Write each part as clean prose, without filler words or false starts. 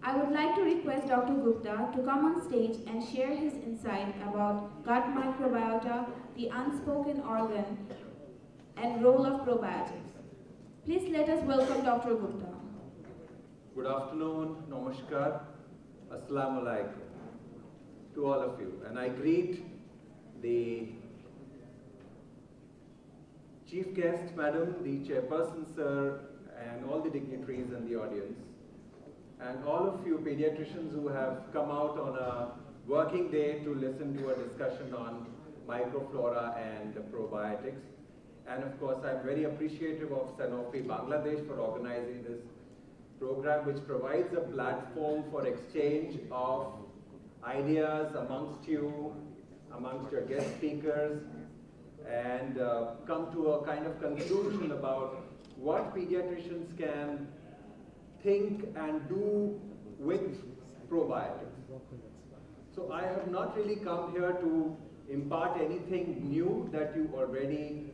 I would like to request Dr. Gupta to come on stage and share his insight about gut microbiota, the unspoken organ, and role of probiotics. Please let us welcome Dr. Gupta. Good afternoon, namaskar, assalamu alaikum to all of you. And I greet the chief guest, madam, the chairperson, sir, and all the dignitaries in the audience, and all of you pediatricians who have come out on a working day to listen to a discussion on microflora and probiotics. And of course, I'm very appreciative of Sanofi Bangladesh for organizing this program, which provides a platform for exchange of ideas amongst you, amongst your guest speakers, and come to a kind of conclusion about what pediatricians can think and do with probiotics. So I have not really come here to impart anything new that you already,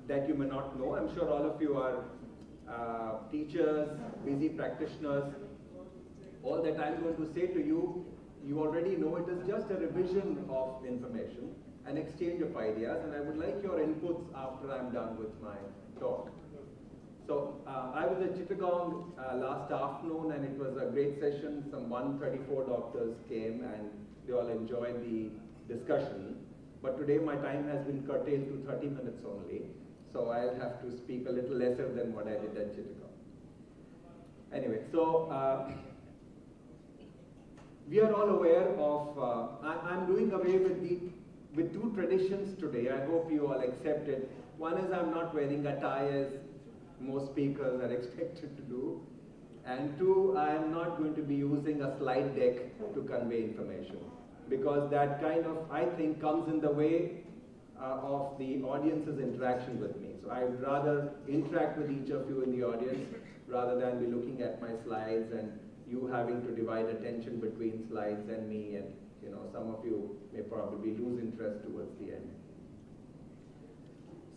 that you may not know. I'm sure all of you are teachers, busy practitioners. All that I'm going to say to you, you already know. It is just a revision of information, an exchange of ideas, and I would like your inputs after I'm done with my talk. So I was at Chittagong last afternoon, and it was a great session. Some 134 doctors came and they all enjoyed the discussion. But today my time has been curtailed to 30 minutes only. So I'll have to speak a little lesser than what I did at Chittagong. Anyway, so we are all aware of, I'm doing away with two traditions today. I hope you all accept it. One is I'm not wearing a tie as most speakers are expected to do. And two, I am not going to be using a slide deck to convey information, because that kind of, I think, comes in the way of the audience's interaction with me. So I would rather interact with each of you in the audience rather than be looking at my slides and you having to divide attention between slides and me, and some of you may probably lose interest towards the end.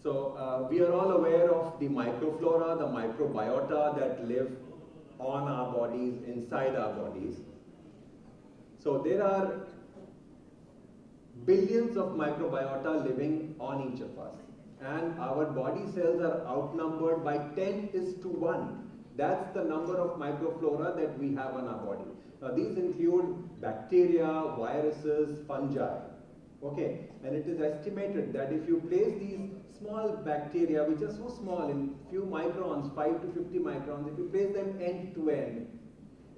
So we are all aware of the microflora, the microbiota that live on our bodies, inside our bodies. So there are billions of microbiota living on each of us. And our body cells are outnumbered by 10:1. That's the number of microflora that we have on our body. Now these include bacteria, viruses, fungi. Okay, and it is estimated that if you place these small bacteria, which are so small, in few microns, 5 to 50 microns, if you place them end to end,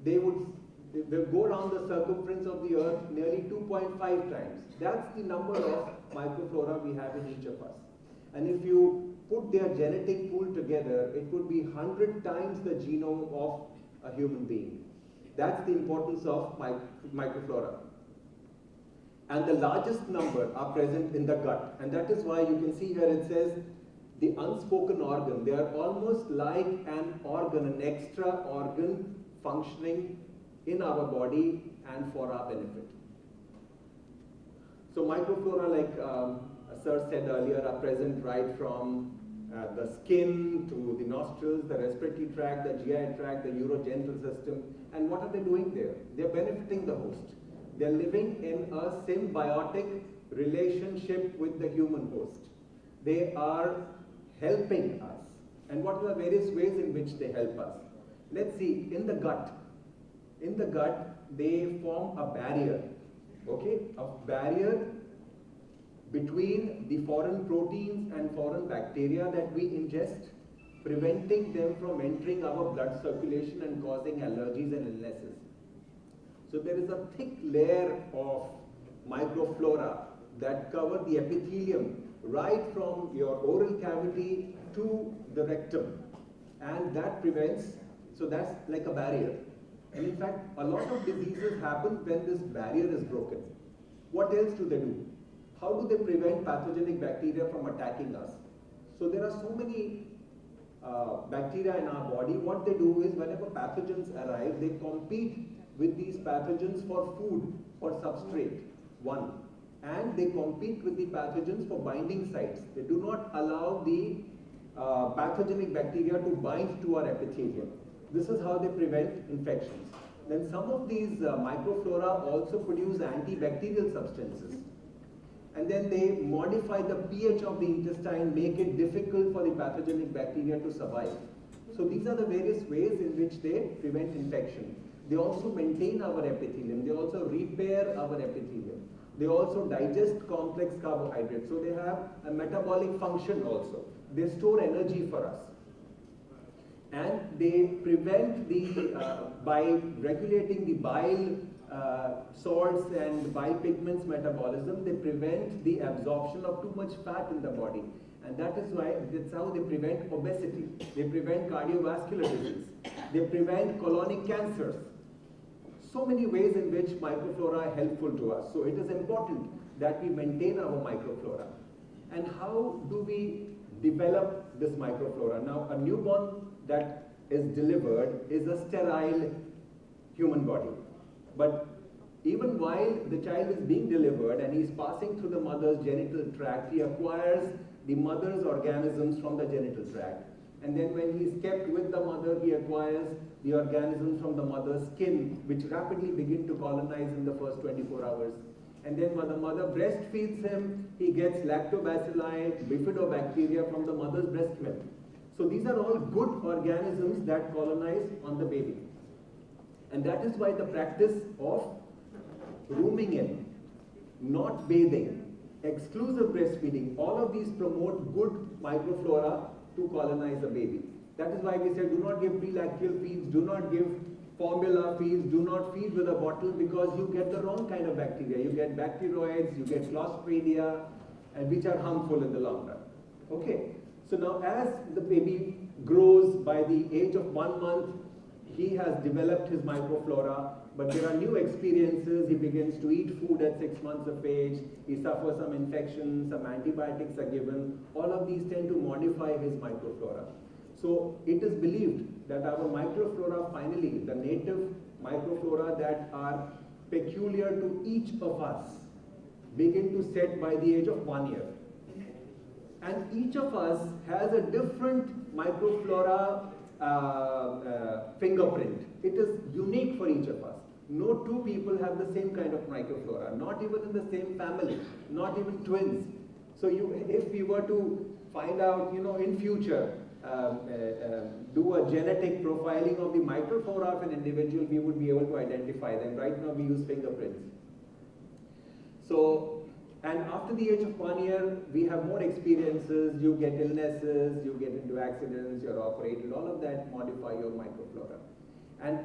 they will go around the circumference of the earth nearly 2.5 times. That's the number of microflora we have in each of us. And if you put their genetic pool together, it would be 100 times the genome of a human being. That's the importance of microflora. And the largest number are present in the gut. And that is why you can see here it says the unspoken organ. They are almost like an organ, an extra organ functioning in our body and for our benefit. So microflora, like Sir said earlier, are present right from the skin to the nostrils, the respiratory tract, the GI tract, the urogenital system. And what are they doing there? They're benefiting the host. They're living in a symbiotic relationship with the human host. They are helping us. And what are the various ways in which they help us? Let's see, in the gut. In the gut, they form a barrier, okay? A barrier between the foreign proteins and foreign bacteria that we ingest, preventing them from entering our blood circulation and causing allergies and illnesses. So there is a thick layer of microflora that cover the epithelium right from your oral cavity to the rectum. And that prevents, so that's like a barrier. And in fact, a lot of diseases happen when this barrier is broken. What else do they do? How do they prevent pathogenic bacteria from attacking us? So there are so many bacteria in our body. What they do is whenever pathogens arrive, they compete with these pathogens for food, for substrate, one. And they compete with the pathogens for binding sites. They do not allow the pathogenic bacteria to bind to our epithelium. This is how they prevent infections. then some of these microflora also produce antibacterial substances. And then they modify the pH of the intestine, make it difficult for the pathogenic bacteria to survive. So these are the various ways in which they prevent infection. They also maintain our epithelium. They also repair our epithelium. They also digest complex carbohydrates. So they have a metabolic function also. They store energy for us. And they prevent by regulating the bile salts and bile pigments metabolism, they prevent the absorption of too much fat in the body. And that's how they prevent obesity. They prevent cardiovascular disease. They prevent colonic cancers. So many ways in which microflora are helpful to us. So it is important that we maintain our microflora. And how do we develop this microflora? Now, a newborn that is delivered is a sterile human body. But even while the child is being delivered and he is passing through the mother's genital tract, he acquires the mother's organisms from the genital tract. And then when he is kept with the mother, he acquires the organisms from the mother's skin, which rapidly begin to colonize in the first 24 hours. And then when the mother breastfeeds him, he gets lactobacilli, bifidobacteria from the mother's breast milk. So these are all good organisms that colonize on the baby. And that is why the practice of rooming in, not bathing, exclusive breastfeeding, all of these promote good microflora to colonize a baby. That is why we say do not give prelacteal feeds, do not give formula feeds, do not feed with a bottle, because you get the wrong kind of bacteria. You get bacteroids, you get clostridia, and which are harmful in the long run. Okay, so now as the baby grows, by the age of 1 month, he has developed his microflora, but there are new experiences. He begins to eat food at 6 months of age. He suffers some infections, some antibiotics are given. All of these tend to modify his microflora. So it is believed that our microflora, finally, the native microflora that are peculiar to each of us, begin to set by the age of 1 year. And each of us has a different microflora fingerprint. It is unique for each of us. No two people have the same kind of microflora, not even in the same family, not even twins. So if we were to find out, in future, do a genetic profiling of the microflora of an individual, we would be able to identify them. Right now we use fingerprints. So, and after the age of 1 year, we have more experiences, you get illnesses, you get into accidents, you're operated, all of that modify your microflora. And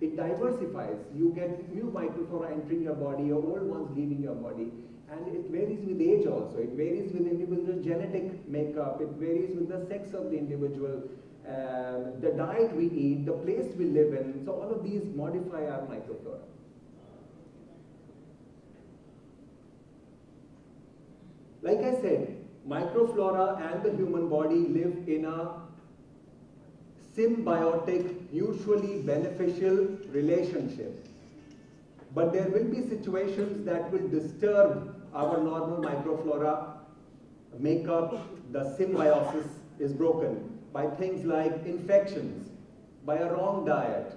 it diversifies. You get new microflora entering your body, your old ones leaving your body. And it varies with age also. It varies with individual genetic makeup. It varies with the sex of the individual, the diet we eat, the place we live in. So all of these modify our microflora. Like I said, microflora and the human body live in a symbiotic, mutually beneficial relationship. But there will be situations that will disturb our normal microflora makeup. The symbiosis is broken by things like infections, by a wrong diet,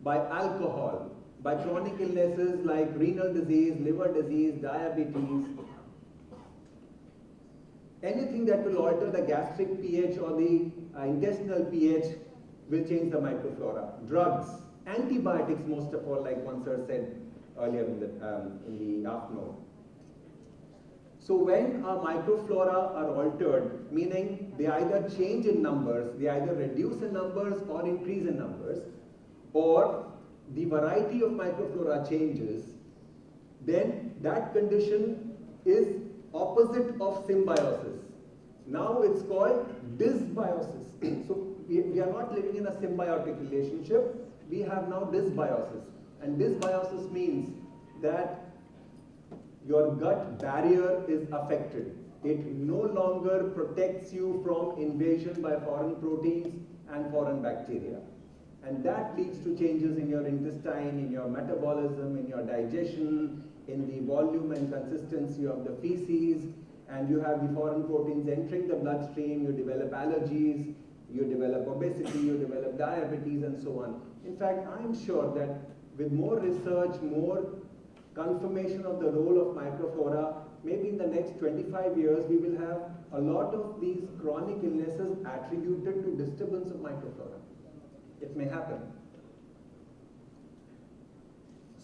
by alcohol, by chronic illnesses like renal disease, liver disease, diabetes. Anything that will alter the gastric pH or the intestinal pH will change the microflora. Drugs, antibiotics most of all, like one sir said earlier in the afternoon. So when our microflora are altered, meaning they either change in numbers, they either reduce in numbers or increase in numbers, or the variety of microflora changes, then that condition is opposite of symbiosis. Now it's called dysbiosis. So we are not living in a symbiotic relationship, we have now dysbiosis. And dysbiosis means that your gut barrier is affected. It no longer protects you from invasion by foreign proteins and foreign bacteria. And that leads to changes in your intestine, in your metabolism, in your digestion, in the volume and consistency of the feces, and you have the foreign proteins entering the bloodstream, you develop allergies, you develop obesity, you develop diabetes, and so on. In fact, I'm sure that with more research, more confirmation of the role of microflora, maybe in the next 25 years, we will have a lot of these chronic illnesses attributed to disturbance of microflora. It may happen.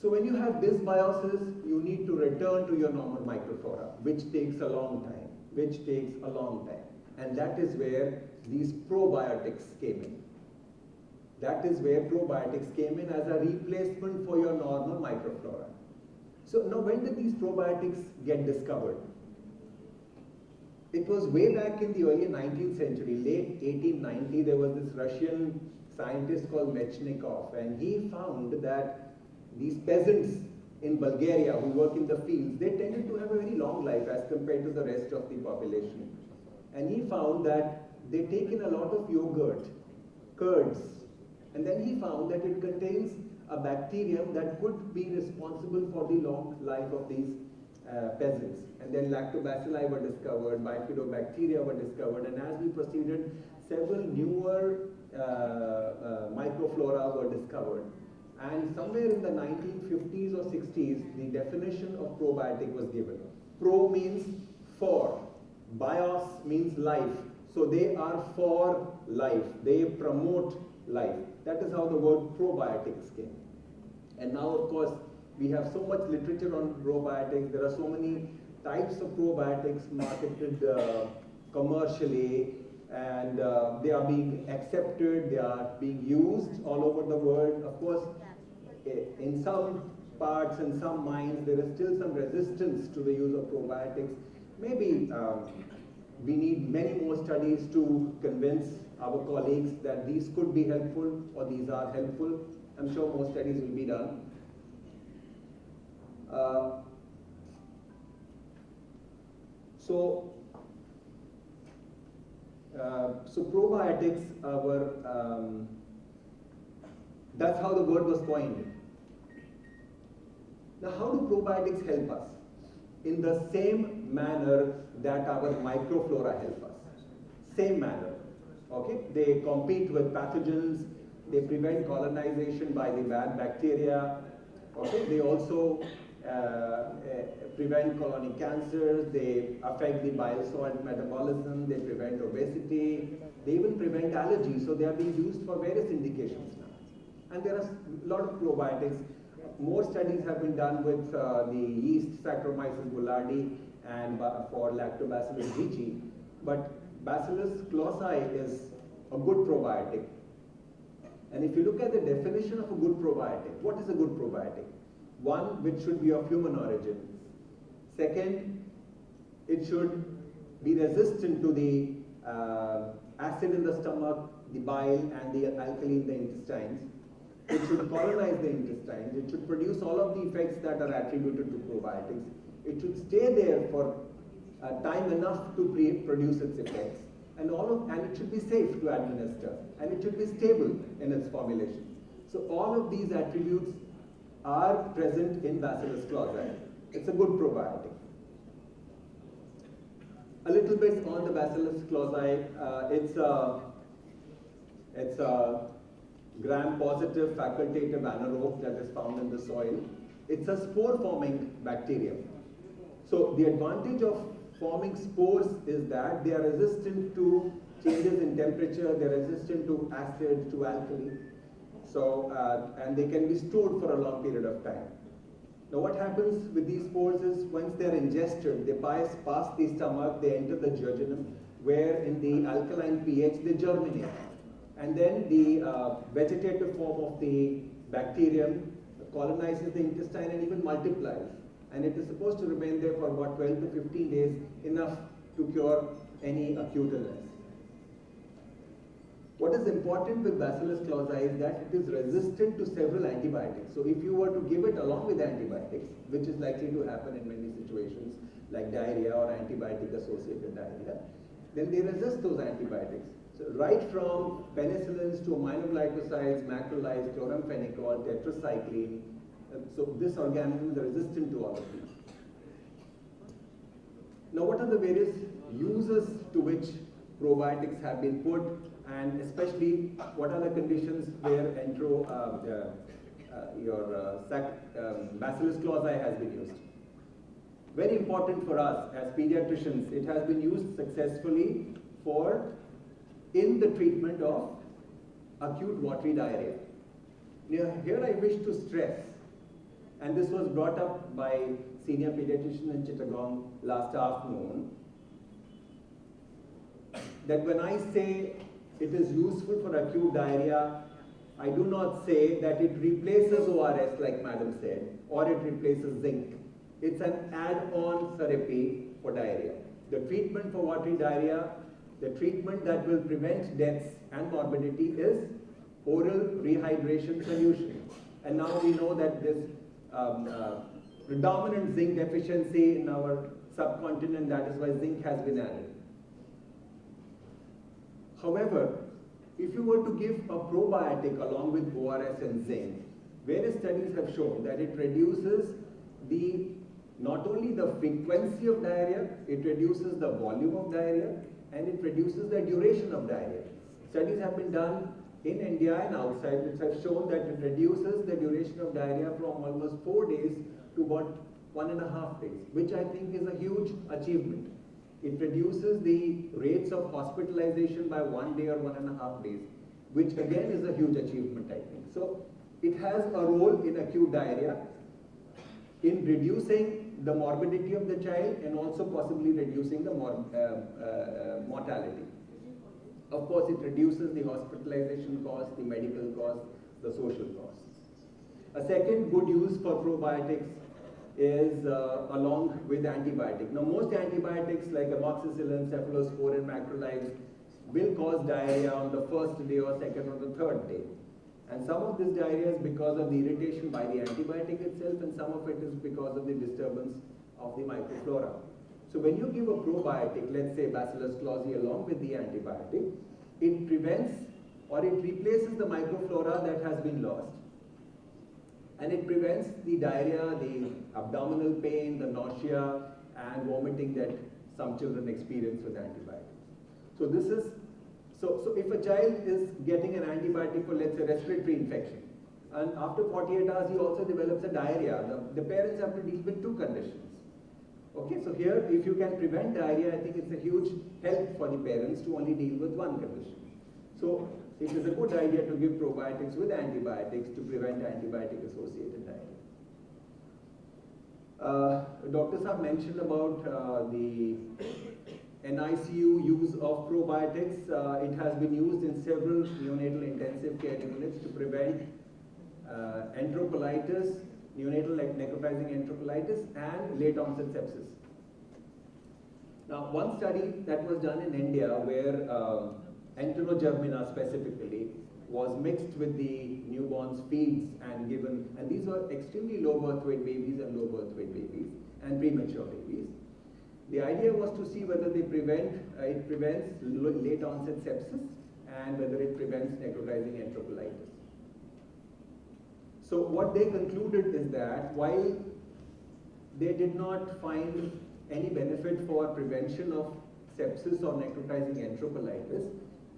So when you have dysbiosis, you need to return to your normal microflora, which takes a long time, And that is where these probiotics came in. That is where probiotics came in as a replacement for your normal microflora. So now when did these probiotics get discovered? It was way back in the early 19th century, late 1890, there was this Russian scientist called Mechnikov, and he found that these peasants in Bulgaria who work in the fields, they tended to have a very long life as compared to the rest of the population. And he found that they take in a lot of yogurt, curds, and then he found that it contains a bacterium that could be responsible for the long life of these peasants. And then lactobacilli were discovered, bifidobacteria were discovered, and as we proceeded, several newer microflora were discovered. And somewhere in the 1950s or 60s, the definition of probiotic was given. Pro means for, bios means life. So they are for life, they promote life. That is how the word probiotics came. And now, of course, we have so much literature on probiotics. There are so many types of probiotics marketed commercially, and they are being accepted, they are being used all over the world. Of course, in some parts and some minds, there is still some resistance to the use of probiotics. Maybe we need many more studies to convince our colleagues that these could be helpful or these are helpful. I'm sure more studies will be done. So probiotics were, that's how the word was coined. Now, how do probiotics help us? In the same manner that our microflora help us. Same manner. Okay? They compete with pathogens, they prevent colonization by the bad bacteria. Okay? They also prevent colonic cancers, they affect the bile salt metabolism, they prevent obesity, they even prevent allergies, so they are being used for various indications now. And there are a lot of probiotics. More studies have been done with the yeast Saccharomyces boulardii and for Lactobacillus ricci, but Bacillus clausii is a good probiotic. And if you look at the definition of a good probiotic, what is a good probiotic? One, which should be of human origin. Second, it should be resistant to the acid in the stomach, the bile, and the alkali in the intestines. It should colonize the intestines. It should produce all of the effects that are attributed to probiotics. It should stay there for time enough to produce its effects. And it should be safe to administer. And it should be stable in its formulation. So all of these attributes are present in Bacillus clausii. It's a good probiotic. A little bit on the Bacillus clausii. It's a gram-positive facultative anaerobe that is found in the soil. It's a spore-forming bacterium. So the advantage of forming spores is that they are resistant to changes in temperature, they're resistant to acid, to alkali. So, and they can be stored for a long period of time. Now what happens with these spores is once they're ingested, they pass the stomach, they enter the jejunum, where in the alkaline pH they germinate. And then the vegetative form of the bacterium colonizes the intestine and even multiplies. And it is supposed to remain there for about 12 to 15 days, enough to cure any acute illness. What is important with Bacillus clausii is that it is resistant to several antibiotics. So if you were to give it along with antibiotics, which is likely to happen in many situations, like diarrhea or antibiotic-associated diarrhea, then they resist those antibiotics. So right from penicillins to aminoglycosides, macrolides, chloramphenicol, tetracycline, so this organism is resistant to all of these. Now what are the various uses to which probiotics have been put, and especially what are the conditions where Bacillus clausii has been used. Very important for us as pediatricians, it has been used successfully in the treatment of acute watery diarrhea. Now, here I wish to stress, and this was brought up by senior pediatrician in Chittagong last afternoon, that when I say it is useful for acute diarrhea, I do not say that it replaces ORS like madam said, or it replaces zinc. It's an add-on therapy for diarrhea. The treatment for watery diarrhea, the treatment that will prevent deaths and morbidity is oral rehydration solution. And now we know that this predominant zinc deficiency in our subcontinent, that is why zinc has been added. However, if you were to give a probiotic along with ORS and zinc, various studies have shown that it reduces not only the frequency of diarrhea, it reduces the volume of diarrhea, and it reduces the duration of diarrhea. Studies have been done in India and outside which have shown that it reduces the duration of diarrhea from almost 4 days to about 1.5 days, which I think is a huge achievement. It reduces the rates of hospitalization by 1 day or 1.5 days, which again is a huge achievement, I think. So it has a role in acute diarrhea, in reducing the morbidity of the child and also possibly reducing the mortality. Of course, it reduces the hospitalization costs, the medical costs, the social costs. A second good use for probiotics is along with antibiotics. Now, most antibiotics like amoxicillin, cephalosporin, macrolides will cause diarrhea on the first day or second or the third day. And some of this diarrhea is because of the irritation by the antibiotic itself, and some of it is because of the disturbance of the microflora. So when you give a probiotic, let's say Bacillus clausii along with the antibiotic, it prevents or it replaces the microflora that has been lost. And it prevents the diarrhea, the abdominal pain, the nausea and vomiting that some children experience with antibiotics. So this is So if a child is getting an antibiotic for, let's say, respiratory infection, and after 48 hours he also develops a diarrhea, the parents have to deal with two conditions. Okay, so here if you can prevent diarrhea, I think it's a huge help for the parents to only deal with one condition. So it is a good idea to give probiotics with antibiotics to prevent antibiotic-associated diarrhea. Doctors have mentioned about the NICU use of probiotics. It has been used in several neonatal intensive care units to prevent enterocolitis, neonatal necrotizing enterocolitis, and late onset sepsis. Now, one study that was done in India where enterogermina specifically was mixed with the newborn's feeds and given, and these were extremely low birth weight babies and low birth weight babies and premature babies. The idea was to see whether it prevents late onset sepsis and whether it prevents necrotizing enterocolitis. So what they concluded is that while they did not find any benefit for prevention of sepsis or necrotizing enterocolitis,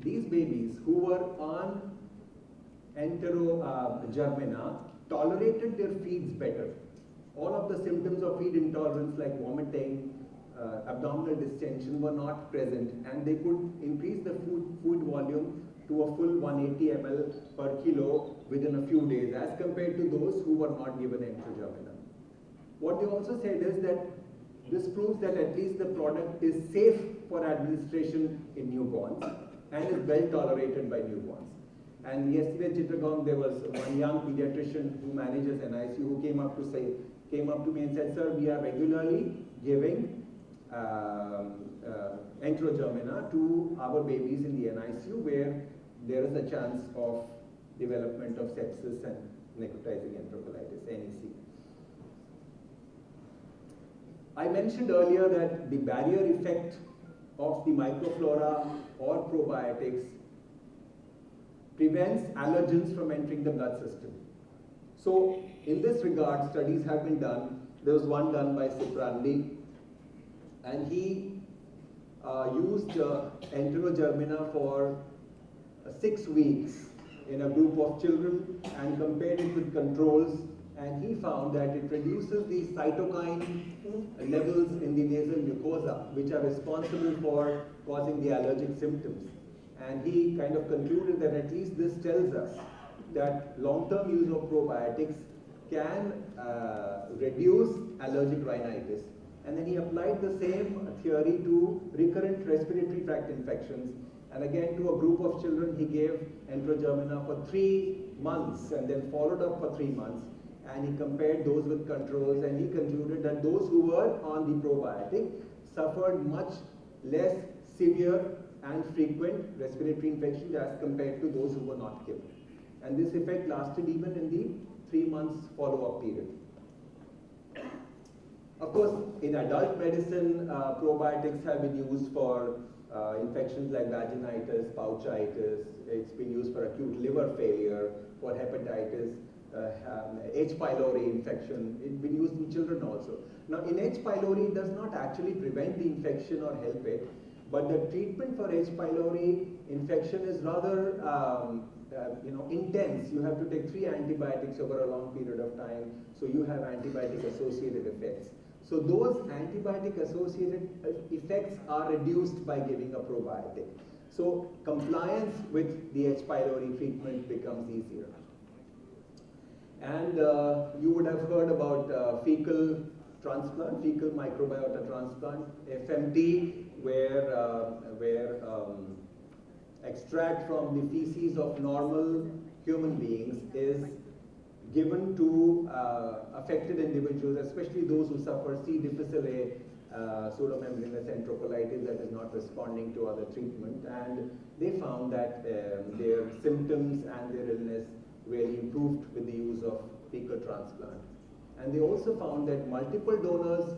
these babies who were on enterogermina tolerated their feeds better. All of the symptoms of feed intolerance like vomiting, abdominal distension were not present, and they could increase the food volume to a full 180 ml per kilo within a few days as compared to those who were not given enterogermina. What they also said is that this proves that at least the product is safe for administration in newborns and is well tolerated by newborns. And yesterday in Chittagong there was one young pediatrician who manages NICU who came up to me and said, "Sir, we are regularly giving enterogermina to our babies in the NICU where there is a chance of development of sepsis and necrotizing enterocolitis, NEC." I mentioned earlier that the barrier effect of the microflora or probiotics prevents allergens from entering the blood system. So in this regard, studies have been done. There was one done by Siprandi, and he used Enterogermina for 6 weeks in a group of children and compared it with controls, and he found that it reduces the cytokine levels in the nasal mucosa, which are responsible for causing the allergic symptoms. And he kind of concluded that at least this tells us that long-term use of probiotics can reduce allergic rhinitis. And then he applied the same theory to recurrent respiratory tract infections. And again, to a group of children, he gave Enterogermina for 3 months and then followed up for 3 months. And he compared those with controls, and he concluded that those who were on the probiotic suffered much less severe and frequent respiratory infections as compared to those who were not given. And this effect lasted even in the 3 months follow-up period. Of course, in adult medicine, probiotics have been used for infections like vaginitis, pouchitis. It's been used for acute liver failure, for hepatitis, H. pylori infection. It's been used in children also. Now, in H. pylori, it does not actually prevent the infection or help it, but the treatment for H. pylori infection is rather intense. You have to take 3 antibiotics over a long period of time, so you have antibiotic-associated effects. So those antibiotic-associated effects are reduced by giving a probiotic. So compliance with the H. pylori treatment becomes easier. And you would have heard about fecal transplant, fecal microbiota transplant, FMT, where extract from the feces of normal human beings is given to affected individuals, especially those who suffer C. difficile pseudomembranous enterocolitis that is not responding to other treatment. And they found that their symptoms and their illness really improved with the use of fecal transplant. And they also found that multiple donors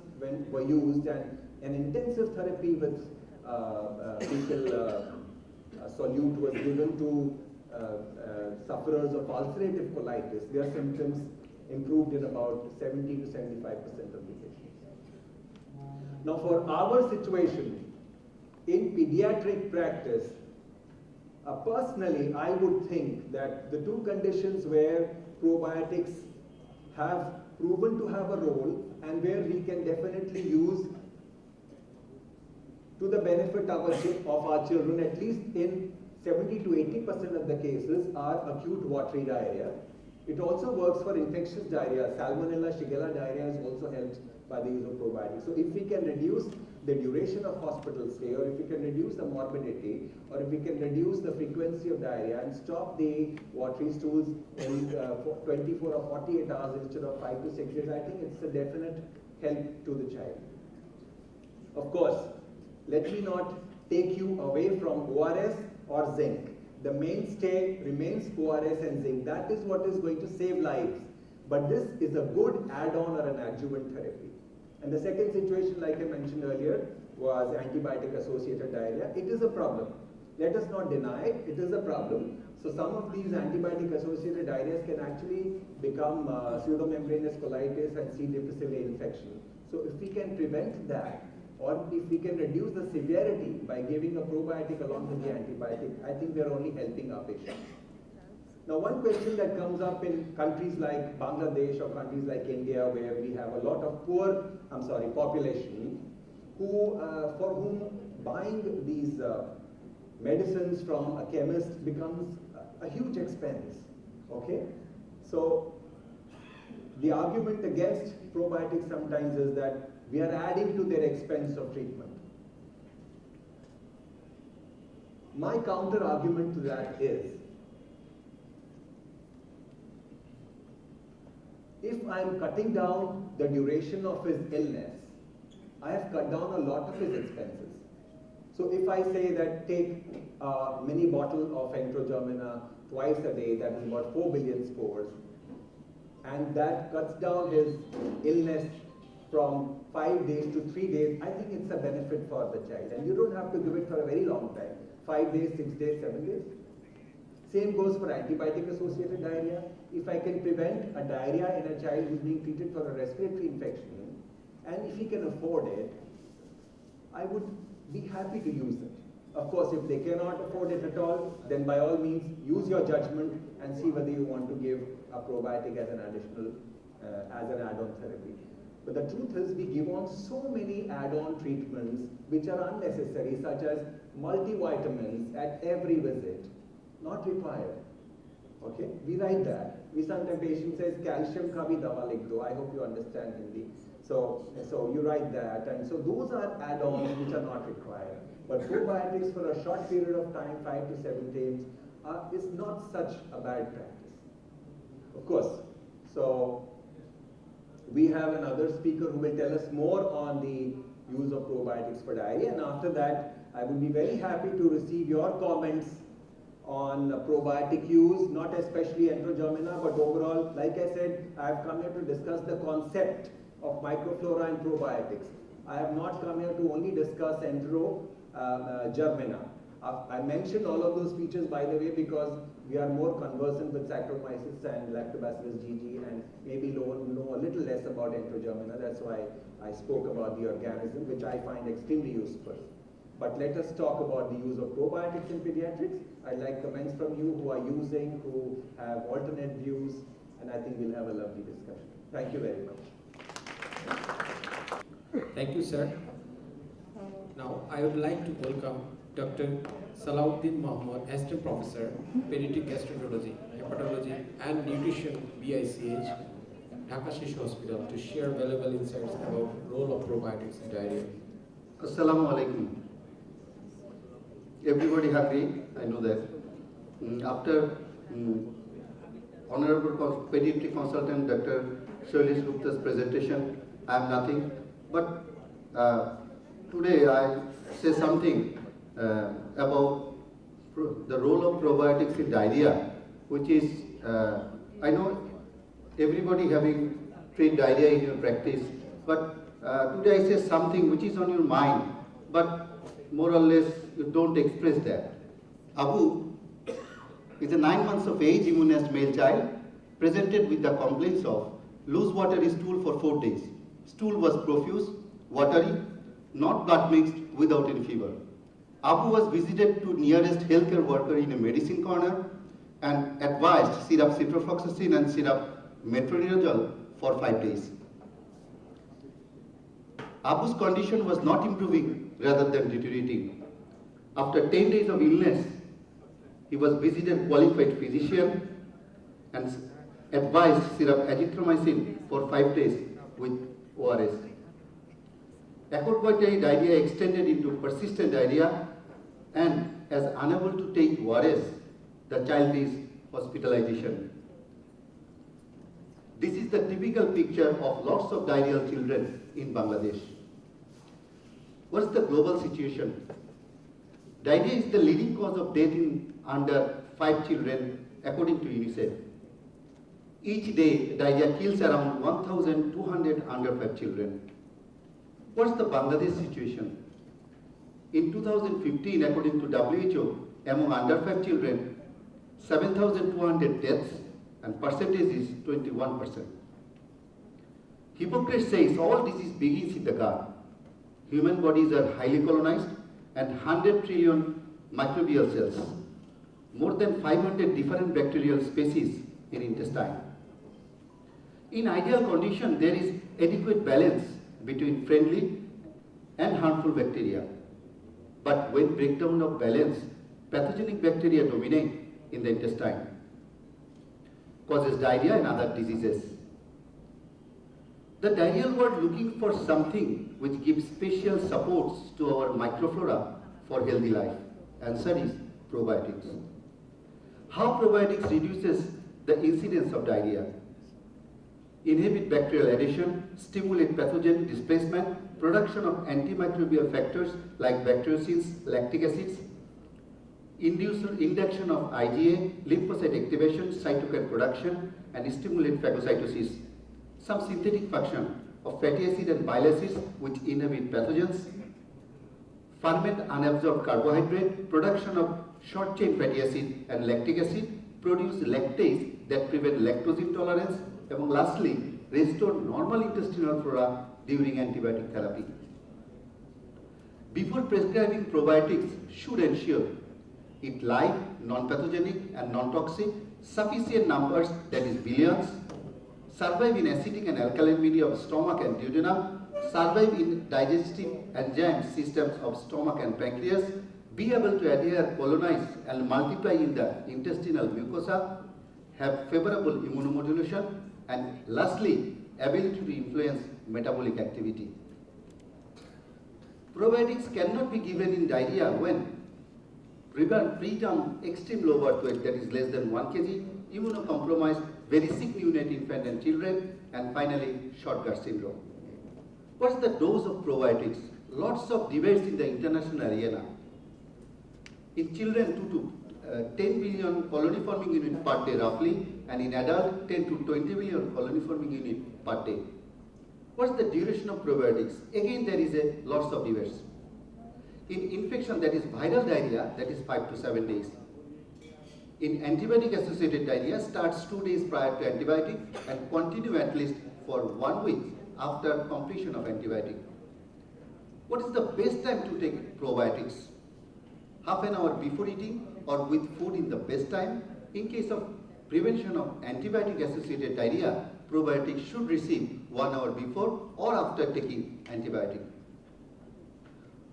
were used, and an intensive therapy with fecal solute was given to sufferers of ulcerative colitis. Their symptoms improved in about 70 to 75% of the patients. Now, for our situation, in pediatric practice, personally, I would think that the 2 conditions where probiotics have proven to have a role and where we can definitely use to the benefit of our children, at least in 70 to 80% of the cases, are acute watery diarrhea. It also works for infectious diarrhea. Salmonella, Shigella diarrhea is also helped by the use of probiotics. So if we can reduce the duration of hospital stay, or if we can reduce the morbidity, or if we can reduce the frequency of diarrhea and stop the watery stools in 24 or 48 hours instead of 5 to 6 days, I think it's a definite help to the child. Of course, let me not take you away from ORS or zinc. The mainstay remains ORS and zinc. That is what is going to save lives. But this is a good add-on or an adjuvant therapy. And the second situation, like I mentioned earlier, was antibiotic-associated diarrhea. It is a problem. Let us not deny it. It is a problem. So some of these antibiotic-associated diarrheas can actually become pseudomembranous colitis and C. difficile infection. So if we can prevent that, or if we can reduce the severity by giving a probiotic along with the antibiotic, I think we are only helping our patients. Now, one question that comes up in countries like Bangladesh or countries like India, where we have a lot of population, who, for whom buying these medicines from a chemist becomes a huge expense, okay? So, the argument against probiotics sometimes is that we are adding to their expense of treatment. My counter argument to that is, if I am cutting down the duration of his illness, I have cut down a lot of his expenses. So if I say that take a mini bottle of Enterogermina twice a day, that is about 4 billion spores, and that cuts down his illness from 5 days to 3 days, I think it's a benefit for the child. And you don't have to give it for a very long time, 5 days, 6 days, 7 days. Same goes for antibiotic-associated diarrhea. If I can prevent a diarrhea in a child who's being treated for a respiratory infection, and if he can afford it, I would be happy to use it. Of course, if they cannot afford it at all, then by all means, use your judgment and see whether you want to give a probiotic as an additional, as an add-on therapy. But the truth is, we give on so many add-on treatments which are unnecessary, such as multivitamins at every visit, not required. Okay, we write that. We sometimes patient says calcium ka bhi dawa likh do. I hope you understand Hindi. So you write that, and so those are add-ons which are not required. But probiotics for a short period of time, 5 to 7 days, is not such a bad practice. Of course. So we have another speaker who will tell us more on the use of probiotics for diarrhea, and after that, I would be very happy to receive your comments on probiotic use, not especially Enterogermina, but overall, like I said, I have come here to discuss the concept of microflora and probiotics. I have not come here to only discuss Enterogermina. I mentioned all of those features, by the way, because we are more conversant with Saccharomyces and Lactobacillus GG, and maybe know a little less about Enterogermina. That's why I spoke about the organism, which I find extremely useful. But let us talk about the use of probiotics in pediatrics. I'd like comments from you who are using, who have alternate views, and I think we'll have a lovely discussion. Thank you very much. Thank you, sir. Now, I would like to welcome Dr. Salahuddin Mohammed, Assistant Professor, Pediatric Gastroenterology, Hepatology and Nutrition, BICH, Dhaka Shishu Hospital, to share valuable insights about role of probiotics in diarrhea. Assalamu alaikum. Everybody happy? I know that. After Honorable Pediatric Consultant Dr. Shailesh Gupta's presentation, I have nothing. But today I say something about the role of probiotics in diarrhea, which is, I know everybody having treated diarrhea in your practice, but today I say something which is on your mind, but more or less you don't express that. Abu is a 9 months of age immunized male child presented with the complaints of loose watery stool for 4 days. Stool was profuse, watery, not blood mixed, without any fever. Abu was visited to nearest healthcare worker in a medicine corner and advised syrup ciprofloxacin and syrup metronidazole for 5 days. Abu's condition was not improving rather than deteriorating. After 10 days of illness, he was visited qualified physician and advised syrup azithromycin for 5 days with ORS. Acute watery diarrhea extended into persistent diarrhea, and as unable to take ORS, the child is hospitalization. This is the typical picture of lots of diarrheal children in Bangladesh. What's the global situation? Diarrhea is the leading cause of death in under 5 children according to UNICEF. Each day, diarrhea kills around 1,200 under 5 children. What's the Bangladesh situation? In 2015, according to WHO, among under 5 children, 7,200 deaths, and percentage is 21%. Hippocrates says all disease begins in the gut. Human bodies are highly colonized and 100 trillion microbial cells, more than 500 different bacterial species in intestine. In ideal condition, there is adequate balance between friendly and harmful bacteria. But when breakdown of balance, pathogenic bacteria dominate in the intestine, causes diarrhea and other diseases. The diarrheal world looking for something which gives special supports to our microflora for healthy life. Answer is probiotics. How probiotics reduces the incidence of diarrhea? Inhibit bacterial adhesion, stimulate pathogen displacement, production of antimicrobial factors like bacteriocins, lactic acids, induction of IgA, lymphocyte activation, cytokine production, and stimulate phagocytosis. Some synthetic function of fatty acid and bile acids which inhibit pathogens, ferment unabsorbed carbohydrate, production of short chain fatty acid and lactic acid, produce lactase that prevent lactose intolerance, and lastly, restore normal intestinal flora during antibiotic therapy. before prescribing probiotics should ensure it live, non-pathogenic and non-toxic, sufficient numbers, that is billions, survive in acidic and alkaline media of stomach and duodenum, survive in digestive enzyme systems of stomach and pancreas, be able to adhere, colonize and multiply in the intestinal mucosa, have favorable immunomodulation, and lastly, ability to influence metabolic activity. Probiotics cannot be given in diarrhea when preterm extreme low birth weight, that is less than 1 kg, immunocompromised, very sick neonate infant and children, and finally short gut syndrome. What's the dose of probiotics? Lots of debates in the international arena. In children, 2 to 10 billion colony forming unit per day roughly, and in adult 10 to 20 billion colony forming unit per day. What's the duration of probiotics? Again, there is lots of debates. In infection, that is viral diarrhea, that is 5 to 7 days. In antibiotic associated diarrhea, starts 2 days prior to antibiotic and continue at least for 1 week after completion of antibiotic. What is the best time to take probiotics? Half an hour before eating or with food in the best time. In case of prevention of antibiotic associated diarrhea, probiotics should receive 1 hour before or after taking antibiotic.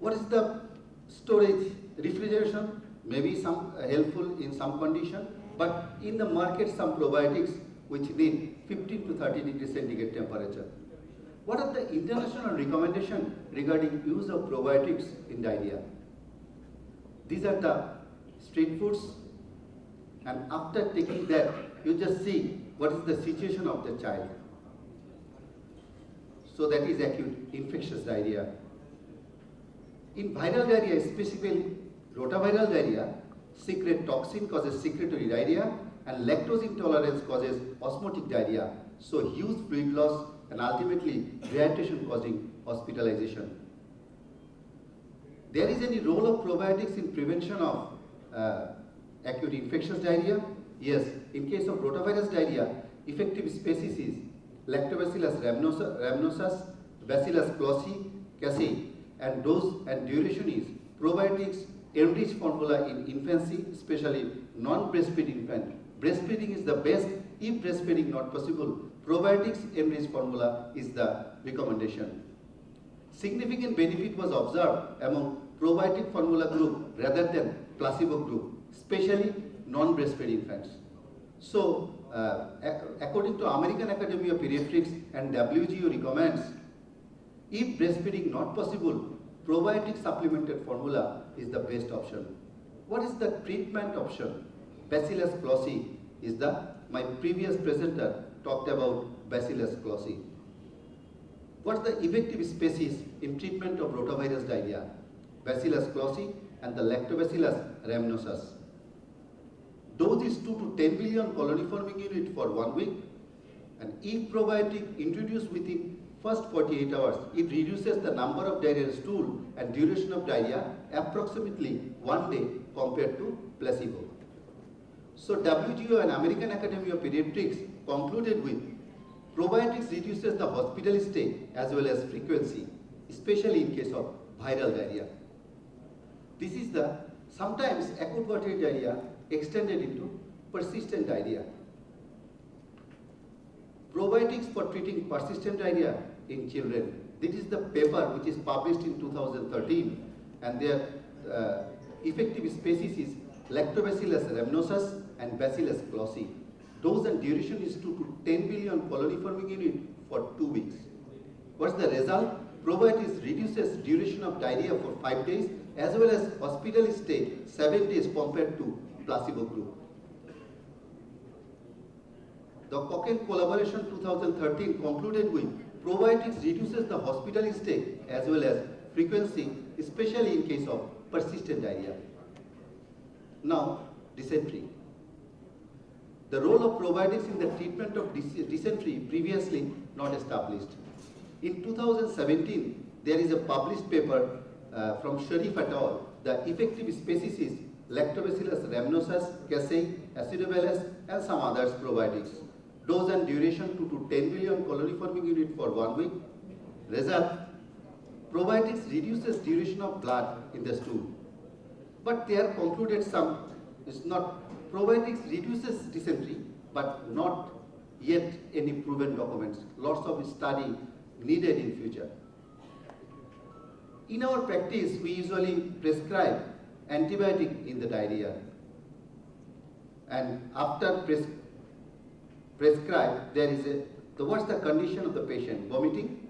What is the storage? Refrigeration may be some helpful in some condition, but in the market some probiotics which need 15 to 30 degrees centigrade temperature. What are the international recommendations regarding use of probiotics in diarrhea? These are the street foods, and after taking that, you just see what is the situation of the child. So that is acute infectious diarrhea. In viral diarrhea, specifically rotaviral diarrhea, secret toxin causes secretory diarrhea and lactose intolerance causes osmotic diarrhea. So huge fluid loss and ultimately dehydration causing hospitalization. There is any role of probiotics in prevention of acute infectious diarrhea? Yes, in case of rotavirus diarrhea, effective species is Lactobacillus rhamnosus, Bacillus cloacei, casei, and dose and duration is probiotics enriched formula in infancy, especially non-breastfeeding infant. Breastfeeding is the best. If breastfeeding not possible, probiotics enriched formula is the recommendation. Significant benefit was observed among probiotic formula group rather than placebo group, especially non-breastfed infants. So, according to American Academy of Pediatrics and WHO recommends, if breastfeeding not possible, probiotic supplemented formula is the best option. What is the treatment option? Bacillus cloacei is my previous presenter talked about Bacillus cloacei. What's the effective species in treatment of rotavirus diarrhea? Bacillus cloacei and the Lactobacillus rhamnosus. Dose is 2 to 10 billion colony forming unit for 1 week, and if probiotic introduced within first 48 hours, it reduces the number of diarrheal stool and duration of diarrhea approximately 1 day compared to placebo. So WHO and American Academy of Pediatrics concluded with probiotics reduces the hospital stay as well as frequency, especially in case of viral diarrhea. This is the sometimes acute watery diarrhea extended into persistent diarrhea. Probiotics for treating persistent diarrhea in children. This is the paper which is published in 2013, and their effective species is Lactobacillus rhamnosus and Bacillus cloacei. Dose and duration is 2 to 10 billion colony forming unit for 2 weeks. What's the result? Probiotics reduces duration of diarrhea for 5 days as well as hospital stay 7 days compared to placebo group. The Cochrane collaboration 2013 concluded with probiotics reduces the hospital stay as well as frequency, especially in case of persistent diarrhea. Now, dysentery. The role of probiotics in the treatment of dysentery previously not established. In 2017, there is a published paper from Sharif et al. The effective species is Lactobacillus rhamnosus, casei, acidophilus, and some others probiotics. Dose and duration 2 to 10 billion colony forming unit for 1 week. Result, Probiotics reduces duration of blood in the stool. But they are concluded it's not, probiotics reduces dysentery, but not yet any proven documents. Lots of study needed in future. In our practice, we usually prescribe antibiotic in the diarrhea. And after prescribe, what's the condition of the patient? Vomiting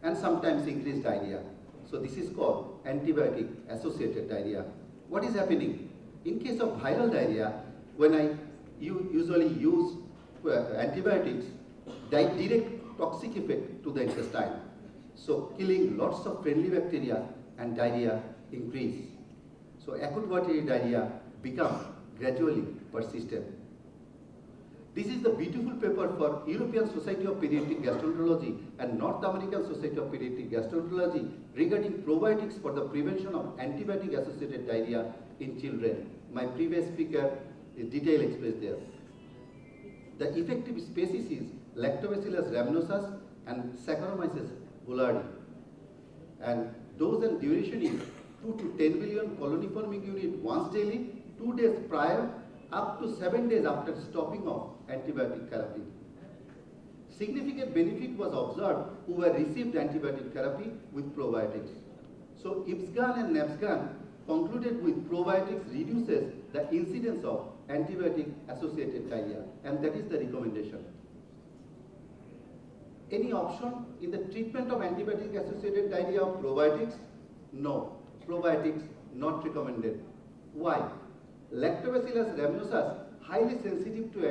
and sometimes increased diarrhea. So this is called antibiotic associated diarrhea. What is happening? In case of viral diarrhea, when you usually use antibiotics, direct toxic effect to the intestine. So killing lots of friendly bacteria and diarrhea increase. So acute watery diarrhea become gradually persistent. This is the beautiful paper for European Society of Pediatric Gastroenterology and North American Society of Pediatric Gastroenterology regarding probiotics for the prevention of antibiotic-associated diarrhea in children. My previous speaker is detail expressed there. The effective species is Lactobacillus rhamnosus and Saccharomyces boulardii. And dose and duration is 2 to 10 million colony forming unit once daily, 2 days prior, up to 7 days after stopping of antibiotic therapy. Significant benefit was observed who were received antibiotic therapy with probiotics. So Ipsgan and Napsgan concluded with probiotics reduces the incidence of antibiotic associated diarrhea, and that is the recommendation. Any option in the treatment of antibiotic associated diarrhea of probiotics? No. Probiotics not recommended. Why? Lactobacillus rhamnosus, highly sensitive to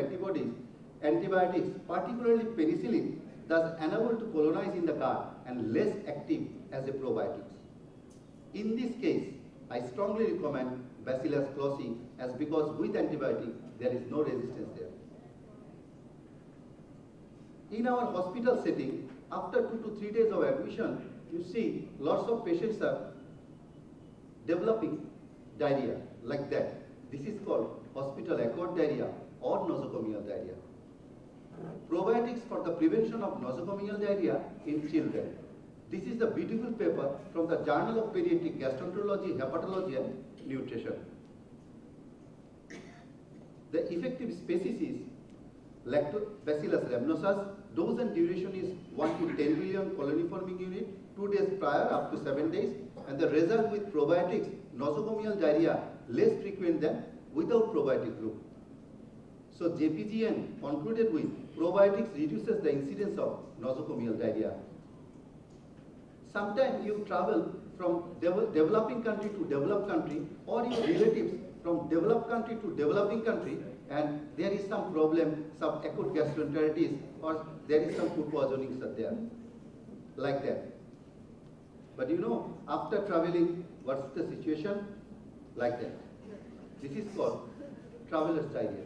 antibiotics, particularly penicillin, thus unable to colonize in the gut and less active as a probiotics. In this case, I strongly recommend Bacillus closi as because with antibiotic there is no resistance there. In our hospital setting, after 2 to 3 days of admission, you see lots of patients are developing diarrhea like that. This is called hospital acquired diarrhea or nosocomial diarrhea. Probiotics for the prevention of nosocomial diarrhea in children. This is the beautiful paper from the Journal of Pediatric Gastroenterology, Hepatology and Nutrition. The effective species is Lactobacillus rhamnosus. Dose and duration is 1 to 10 million colony forming unit, 2 days prior up to 7 days, and the result with probiotics, nosocomial diarrhea less frequent than without probiotic group. So JPGN concluded with probiotics reduces the incidence of nosocomial diarrhea. Sometimes you travel from developing country to developed country, or your relatives from developed country to developing country, and there is some problem, some acute gastroenteritis, or there is some food poisonings are there, like that. But you know, after traveling, what's the situation? Like that. This is called traveler's diarrhea.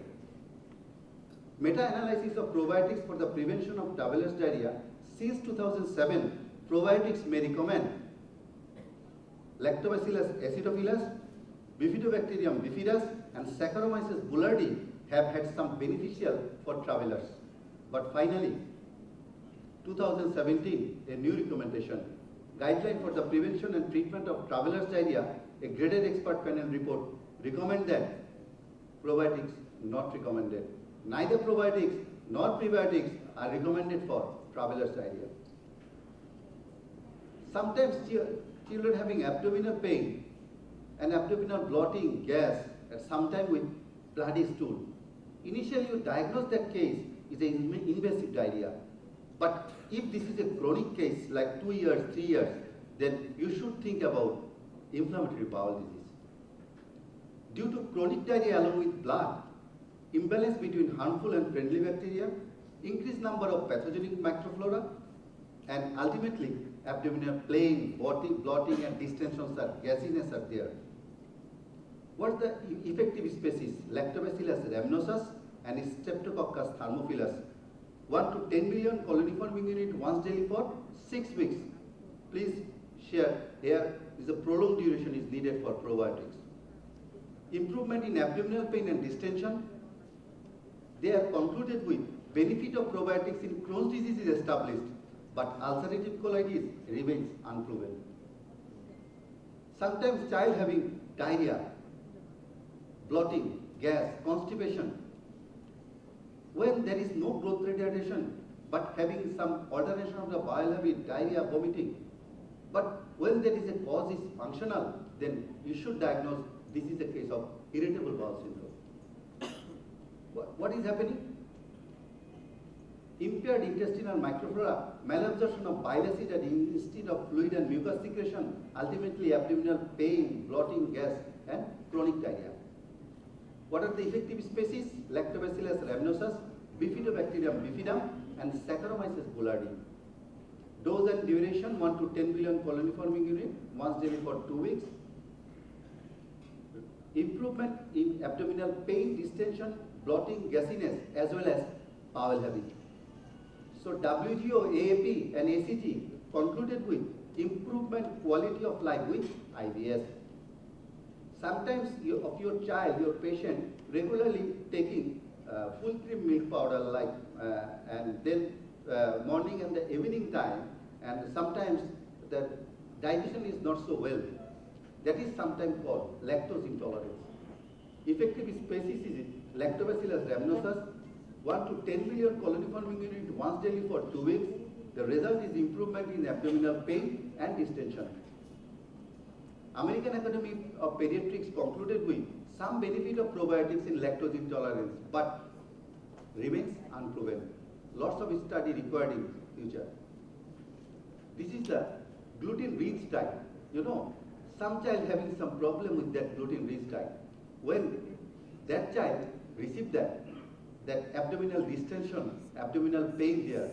Meta-analysis of probiotics for the prevention of traveler's diarrhea. Since 2007, probiotics may recommend Lactobacillus acidophilus, Bifidobacterium bifidus, and Saccharomyces boulardii have had some beneficial for travelers. But finally, 2017, a new recommendation, Guideline for the Prevention and Treatment of Traveler's Diarrhea, a graded expert panel report recommend that probiotics not recommended. Neither probiotics nor prebiotics are recommended for traveler's diarrhea. Sometimes children having abdominal pain and abdominal bloating, gas, and sometimes with bloody stool. Initially, you diagnose that case is an invasive diarrhea. But if this is a chronic case, like 2 years, 3 years, then you should think about inflammatory bowel disease. Due to chronic diarrhea along with blood, imbalance between harmful and friendly bacteria, increased number of pathogenic microflora, and ultimately abdominal pain, bloating and distensions are gasiness are there. What's the effective species? Lactobacillus rhamnosus and Streptococcus thermophilus. 1 to 10 million colony forming unit once daily for 6 weeks. Please share. Here is a prolonged duration is needed for probiotics. Improvement in abdominal pain and distension. They are concluded with benefit of probiotics in Crohn's disease is established, but ulcerative colitis remains unproven. Sometimes child having diarrhea, bloating, gas, constipation, when there is no growth retardation, but having some alteration of the bowel habit, diarrhea, vomiting, but when there is a cause is functional, then you should diagnose this is a case of irritable bowel syndrome. What is happening? Impaired intestinal microflora, malabsorption of bile acid instead of fluid and mucus secretion, ultimately abdominal pain, bloating, gas, and chronic diarrhea. What are the effective species? Lactobacillus rhamnosus, Bifidobacterium bifidum, and Saccharomyces boulardii. Dose and duration 1 to 10 billion colony forming unit once daily for 2 weeks. Improvement in abdominal pain, distension, bloating, gasiness, as well as bowel habit. So WGO, AAP, and ACG concluded with improvement quality of life with IBS. Sometimes of your child, your patient, regularly taking full cream milk powder and then morning and the evening time, and sometimes the digestion is not so well. That is sometimes called lactose intolerance. Effective species is Lactobacillus rhamnosus, 1 to 10 million colony forming unit once daily for 2 weeks. The result is improvement in abdominal pain and distension. American Academy of Pediatrics concluded with some benefit of probiotics in lactose intolerance, but remains unproven. Lots of study required in future. This is the gluten-rich diet. You know, some child having some problem with that gluten-rich diet. When that child received that abdominal distension, abdominal pain there,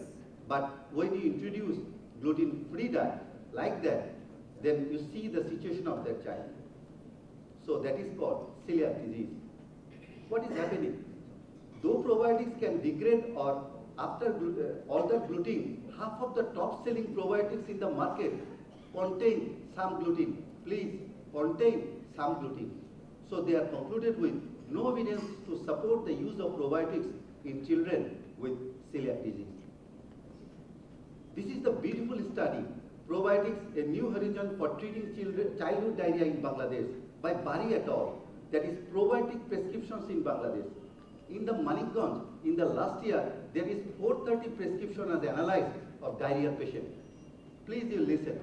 but when you introduce gluten-free diet like that, then you see the situation of that child. So that is called celiac disease. What is happening? Though probiotics can degrade or after alter gluten, half of the top selling probiotics in the market contain some gluten. Please, contain some gluten. So they are concluded with no evidence to support the use of probiotics in children with celiac disease. This is the beautiful study, Probiotics, a New Horizon for Treating Childhood Diarrhea in Bangladesh by Bari et al. That is probiotic prescriptions in Bangladesh. In the Manikganj, in the last year, there is 430 prescriptions as analyzed of diarrhea patient. Please you listen.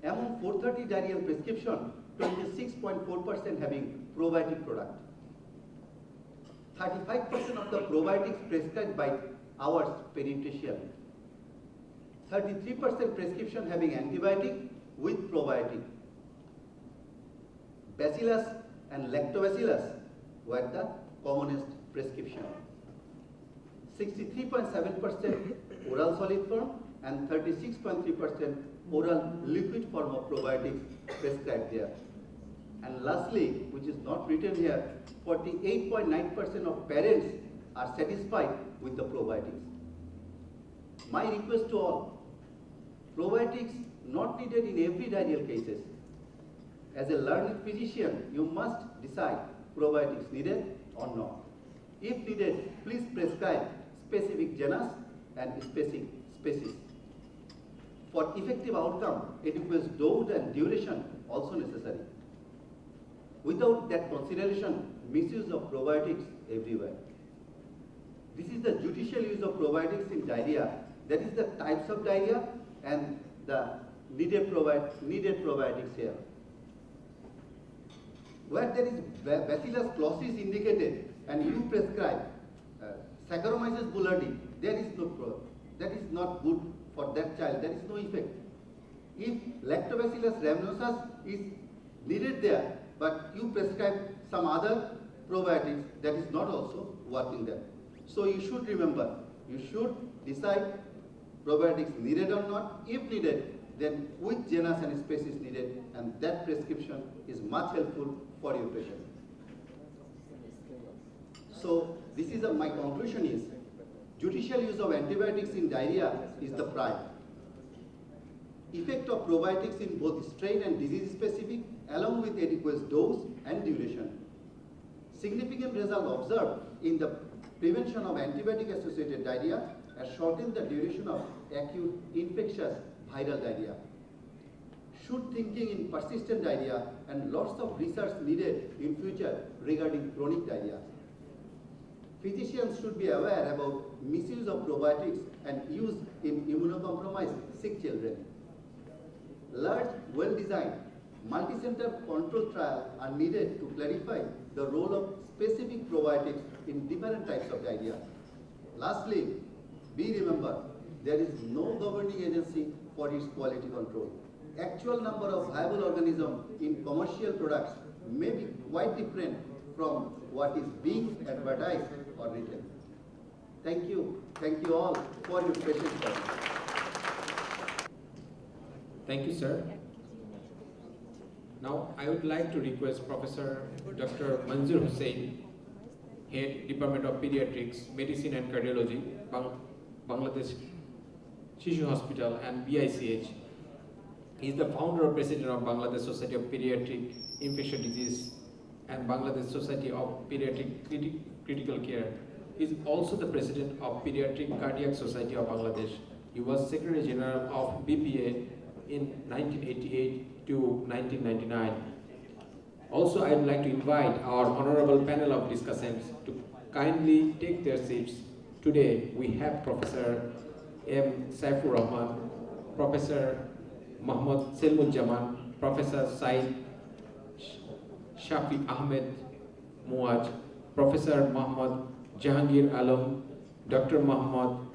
Among 430 diarrheal prescription, 26.4% having probiotic product. 35% of the probiotics prescribed by our pediatrician. 33% prescription having antibiotic with probiotic. Bacillus and lactobacillus were the commonest prescription. 63.7% oral solid form and 36.3% oral liquid form of probiotics prescribed there. And lastly, which is not written here, 48.9% of parents are satisfied with the probiotics. My request to all, probiotics not needed in every diarrheal cases. As a learned physician, you must decide probiotics needed or not. If needed, please prescribe specific genus and specific species. For effective outcome, adequate dose and duration also necessary. Without that consideration, misuse of probiotics everywhere. This is the judicial use of probiotics in diarrhea. That is the types of diarrhea and the needed probiotics here. Where there is Bacillus clausis indicated and you prescribe Saccharomyces boulardii, that is not good for that child. There is no effect. If Lactobacillus rhamnosus is needed there, but you prescribe some other probiotics, that is not also working there. So you should remember, you should decide probiotics needed or not. If needed, then which genus and species needed, and that prescription is much helpful for your patient. So this is my conclusion is, judicial use of antibiotics in diarrhea is the prime. Effect of probiotics in both strain and disease specific along with adequate dose and duration. Significant result observed in the prevention of antibiotic associated diarrhea has shortened the duration of acute infectious viral diarrhea. should thinking in persistent diarrhea and lots of research needed in future regarding chronic diarrhea. Physicians should be aware about misuse of probiotics and use in immunocompromised sick children. Large, well-designed, multi-center control trials are needed to clarify the role of specific probiotics in different types of diarrhea. Lastly, be remember, there is no governing agency for its quality control. Actual number of viable organisms in commercial products may be quite different from what is being advertised or written. Thank you all for your patience. Thank you, sir. Now, I would like to request Professor Dr. Manzoor Hussain, Head, Department of Pediatrics, Medicine and Cardiology, Bangladesh Shishu Hospital and BICH. He is the founder and president of Bangladesh Society of Pediatric Infectious Disease and Bangladesh Society of Pediatric Critical Care. He is also the president of Pediatric Cardiac Society of Bangladesh. He was Secretary General of BPA in 1988 to 1999. Also, I would like to invite our honorable panel of discussants to kindly take their seats. Today, we have Professor M. Saifur Rahman, Professor Muhammad Selmul Jaman, Professor Said Shafi Ahmed Muaj, Professor Muhammad Jahangir Alam, Dr. Muhammad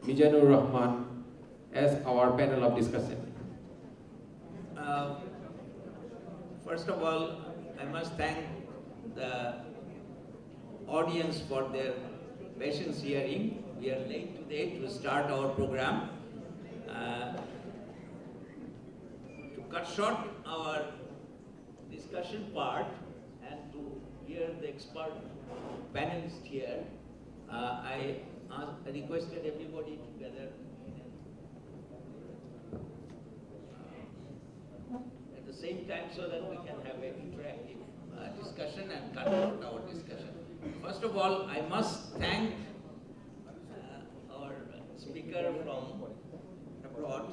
Mizanur Rahman as our panel of discussion. First of all, I must thank the audience for their patience hearing. We are late today to start our program. To cut short our discussion part and to hear the expert panelists here, I requested everybody to gather at the same time so that we can have an interactive discussion and cut out our discussion. First of all, I must thank our speaker from abroad,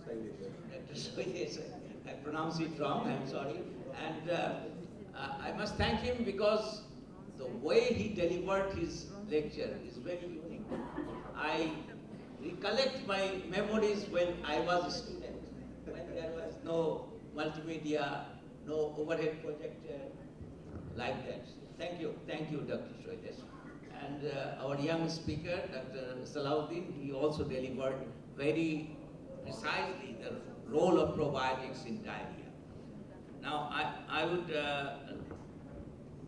Dr. Soidesh. I pronounced it wrong, I'm sorry. And I must thank him because the way he delivered his lecture is very unique. I recollect my memories when I was a student, when there was no multimedia, no overhead projector like that. Thank you, Dr. Soidesh. And our young speaker, Dr. Salahuddin, he also delivered very precisely the role of probiotics in diarrhea. Now, I would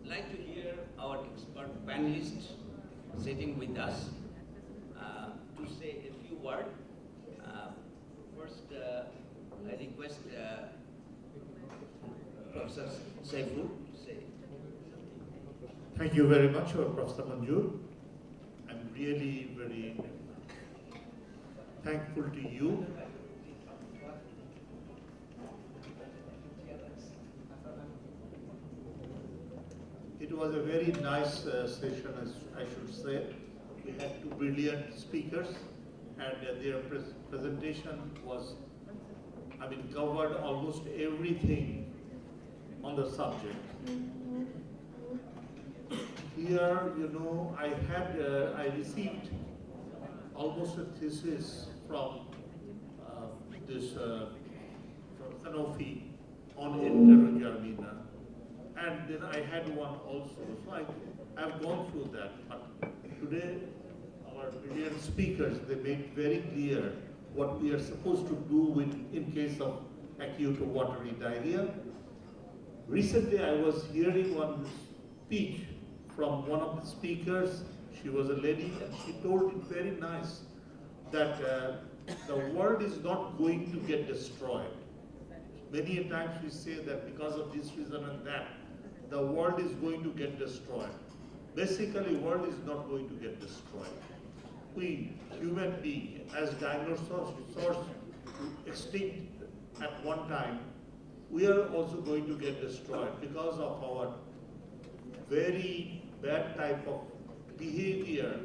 like to hear our expert panelists sitting with us to say a few words. First, I request Professor Saifur to say. Thank you very much, Professor Manzoor. I'm really very thankful to you. It was a very nice session, as I should say. We had two brilliant speakers, and their presentation was, covered almost everything on the subject. Here, I received almost a thesis from from Sanofi on Enterogermina. And then I had one also. So I've gone through that. But today, our brilliant speakers, they made very clear what we are supposed to do in case of acute watery diarrhea. Recently, I was hearing one speech from one of the speakers. She was a lady, and she told it very nice that the world is not going to get destroyed. Many a times we say that because of this reason and that, the world is going to get destroyed. Basically, world is not going to get destroyed. We, human beings, as dinosaurs extinct at one time, we are also going to get destroyed because of our very bad type of behavior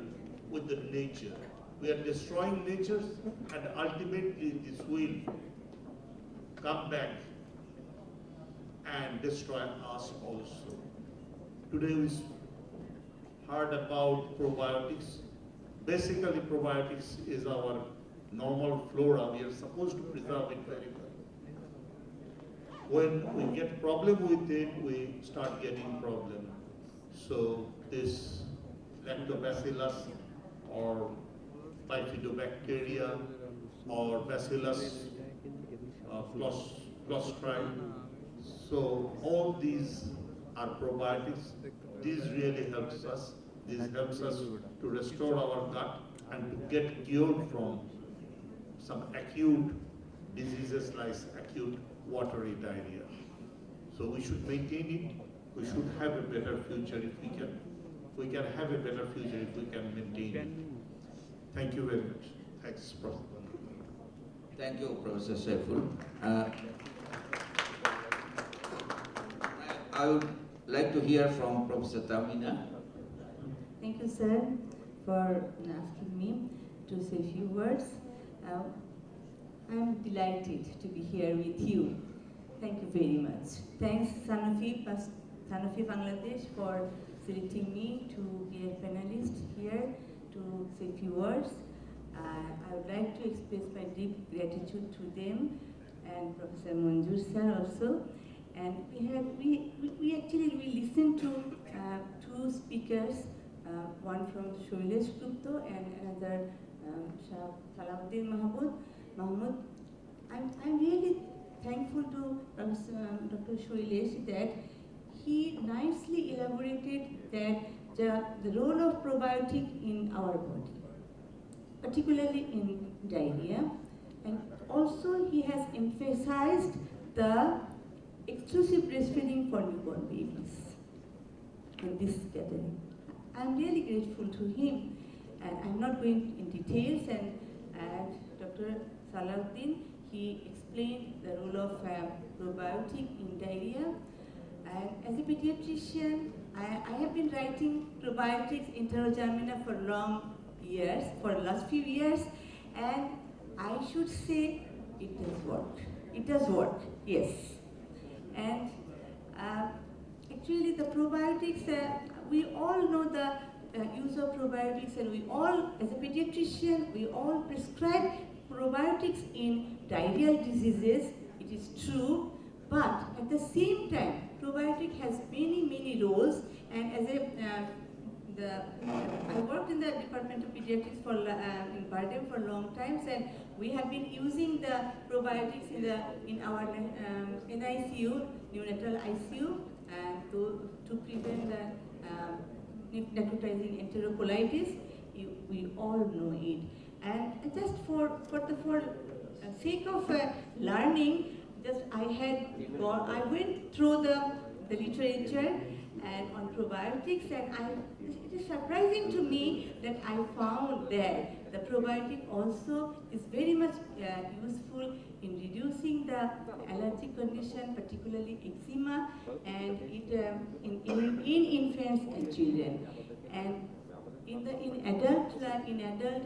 with the nature. We are destroying nature, and ultimately this will come back and destroy us also. Today we heard about probiotics. Basically, probiotics is our normal flora. We are supposed to preserve it very well. When we get problem with it, we start getting problem. So this lactobacillus or bifidobacteria or bacillus clostridium. So all these are probiotics. This really helps us. This helps us to restore our gut and to get cured from some acute diseases like acute watery diarrhea. So we should maintain it. We should have a better future if we can. We can have a better future if we can maintain it. Thank you very much. Thanks, Professor. Thank you, Professor Saiful. I would like to hear from Professor Tamina. Thank you, sir, for asking me to say a few words. I'm delighted to be here with you. Thank you very much. Thanks, Sanofi Bangladesh, for selecting me to be a panelist here to say a few words. I would like to express my deep gratitude to them and Professor Manjur sir also. And we actually listened to two speakers, one from Shailesh Gupta and another Salahuddin Mahmood. I'm really thankful to Dr. Shailesh that he nicely elaborated that the role of probiotic in our body, particularly in diarrhea, and also he has emphasized the exclusive breastfeeding for newborn babies in this gathering. I'm really grateful to him, and I'm not going in details, and Dr. Salahuddin, he explained the role of probiotic in diarrhea. And as a pediatrician, I have been writing probiotics Enterogermina for long years, for the last few years, and I should say it does work. It does work, yes. And actually the probiotics, we all know the use of probiotics, and we all, as a pediatrician, we all prescribe probiotics in diarrheal diseases. It is true, but at the same time, probiotic has many roles, and as I worked in the Department of Pediatrics in Bardem for a long time, and we have been using the probiotics in our NICU, neonatal ICU, to prevent the necrotizing enterocolitis. We all know it, and just for sake of learning, I went through the literature and on probiotics, and it is surprising to me that I found that the probiotic also is very much useful in reducing the allergic condition, particularly eczema, and in infants and children. And in adult and other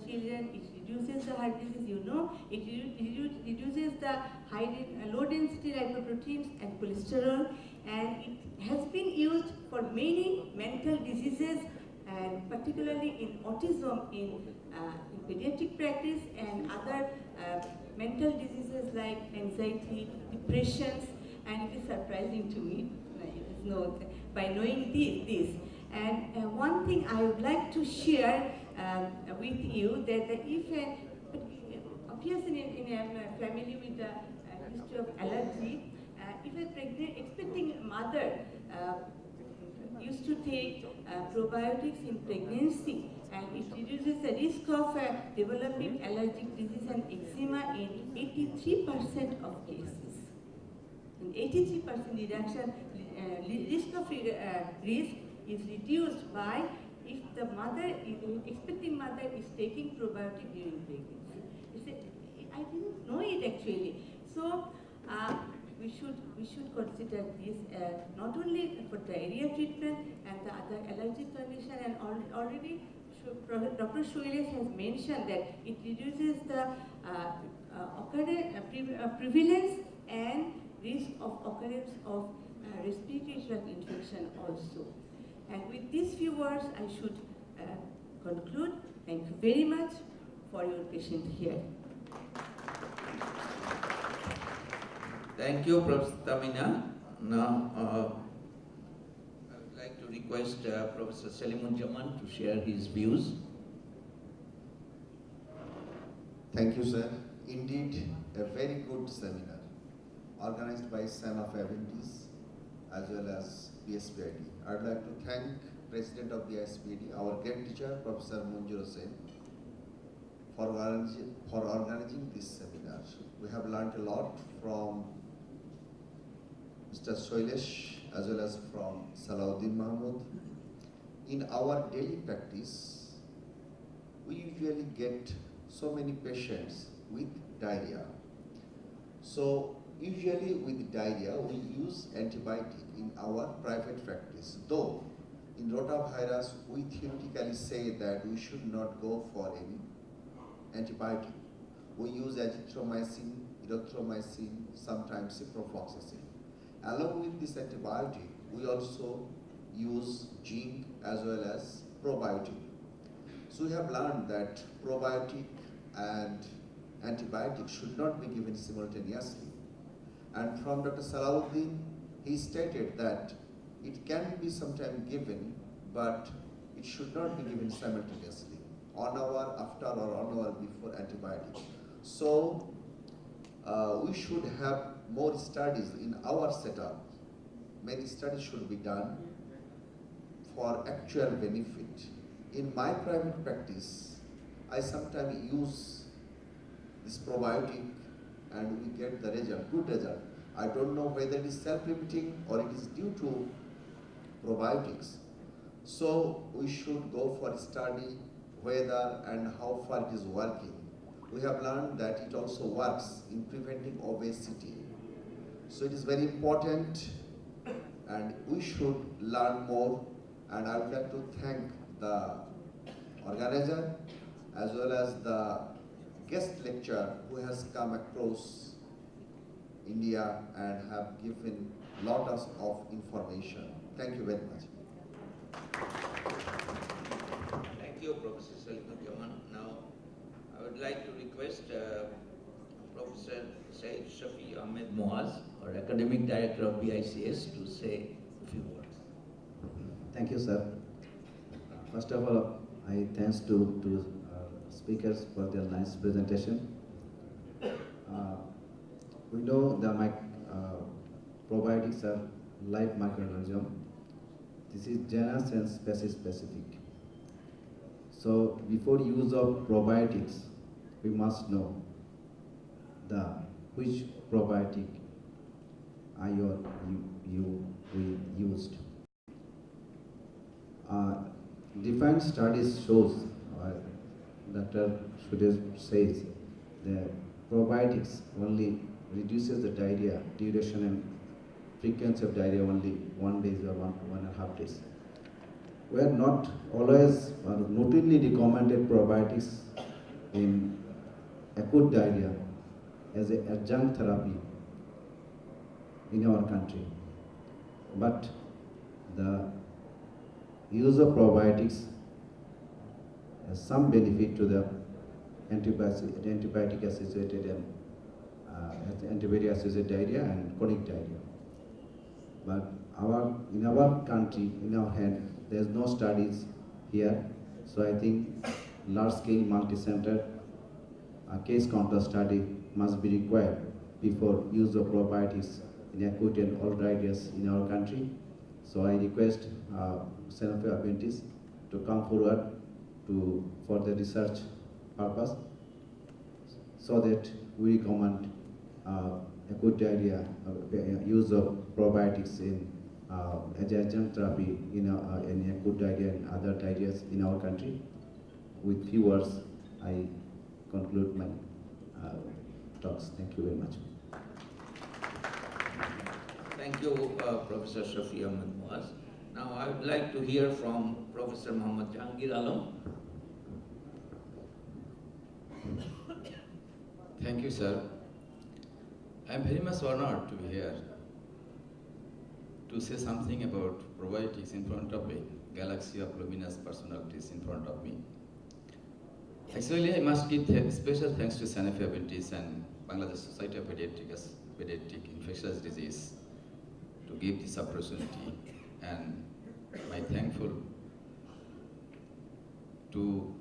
children, it reduces the heart disease. You know, it reduces the low density lipoproteins and cholesterol, and it has been used for many mental diseases, and particularly in autism in pediatric practice, and other mental diseases like anxiety, depressions, and it is surprising to me by knowing this. And one thing I would like to share with you, that if obviously in a family with a history of allergy, if a expecting mother used to take probiotics in pregnancy, and it reduces the risk of developing allergic disease and eczema in 83% of cases. In 83% reduction, risk of risk is reduced by if the expecting mother is taking probiotic during pregnancy. I didn't know it actually. So we should consider this not only for diarrhea treatment and the other allergic condition, and already Dr. Shailesh has mentioned that it reduces the prevalence and risk of occurrence of respiratory tract infection also. And with these few words, I should conclude. Thank you very much for your patient hearing. Thank you, Professor Tamina. Now, I would like to request Professor Salimun-Jaman to share his views. Thank you, sir. Indeed, a very good seminar organized by Son of Adventists as well as BSPID. I'd like to thank President of the BSPID, our great teacher, Professor Munjur Hussain, for organizing this seminar. We have learned a lot from Mr. Shailesh as well as from Salahuddin Mahmood. In our daily practice, we usually get so many patients with diarrhea. So usually with diarrhea, we use antibiotic in our private practice. Though in rotavirus, we theoretically say that we should not go for any antibiotic. We use azithromycin, erythromycin, sometimes ciprofloxacin. Along with this antibiotic, we also use zinc as well as probiotic. So we have learned that probiotic and antibiotic should not be given simultaneously. And from Dr. Salahuddin, he stated that it can be sometimes given, but it should not be given simultaneously, 1 hour after or 1 hour before antibiotic. So we should have more studies in our setup. Many studies should be done for actual benefit. In my private practice, I sometimes use this probiotic and we get the result, good result. I don't know whether it is self-limiting or it is due to probiotics. So we should go for a study whether and how far it is working. We have learned that it also works in preventing obesity. So it is very important and we should learn more, and I would like to thank the organizer as well as the guest lecturer who has come across India and have given lots of information. Thank you very much. Thank you, Professor Salimun-Jaman. Now, I would like to request Professor Syed Shafi Ahmed Muaz, our Academic Director of BICS, to say a few words. Thank you, sir. First of all, I thanks to speakers for their nice presentation. We know the probiotics are live microorganism. This is genus and species specific. So before use of probiotics, we must know which probiotic we used. Different studies shows, Dr. Sudesh says, that probiotics only reduces the diarrhea duration and frequency of diarrhea only 1 day or 1.5 days. We are not always routinely recommended probiotics in acute diarrhea as an adjunct therapy in our country. But the use of probiotics has some benefit to the antibiotic associated and antibiotic associated diarrhea and chronic diarrhea. But in our country, in our hand, there is no studies here. So I think large-scale multi-center case counter study must be required before use of probiotics in acute and all diarrheas in our country. So I request Son of Adventists to come forward for the research purpose, so that we recommend acute diarrhea, use of probiotics in adjunct therapy in acute diarrhea and other diarrheas in our country. With few words, I conclude my talks. Thank you very much. Thank you, Professor Shafi Ahmed Muaz. Now, I would like to hear from Professor Muhammad Jahangir Alam. Thank you, sir. I am very much honored to be here to say something about probiotics in front of a galaxy of luminous personalities in front of me. Actually, I must give special thanks to Sanofi Aventis and Bangladesh Society of Pediatric Infectious Disease to give this opportunity, and my thankful to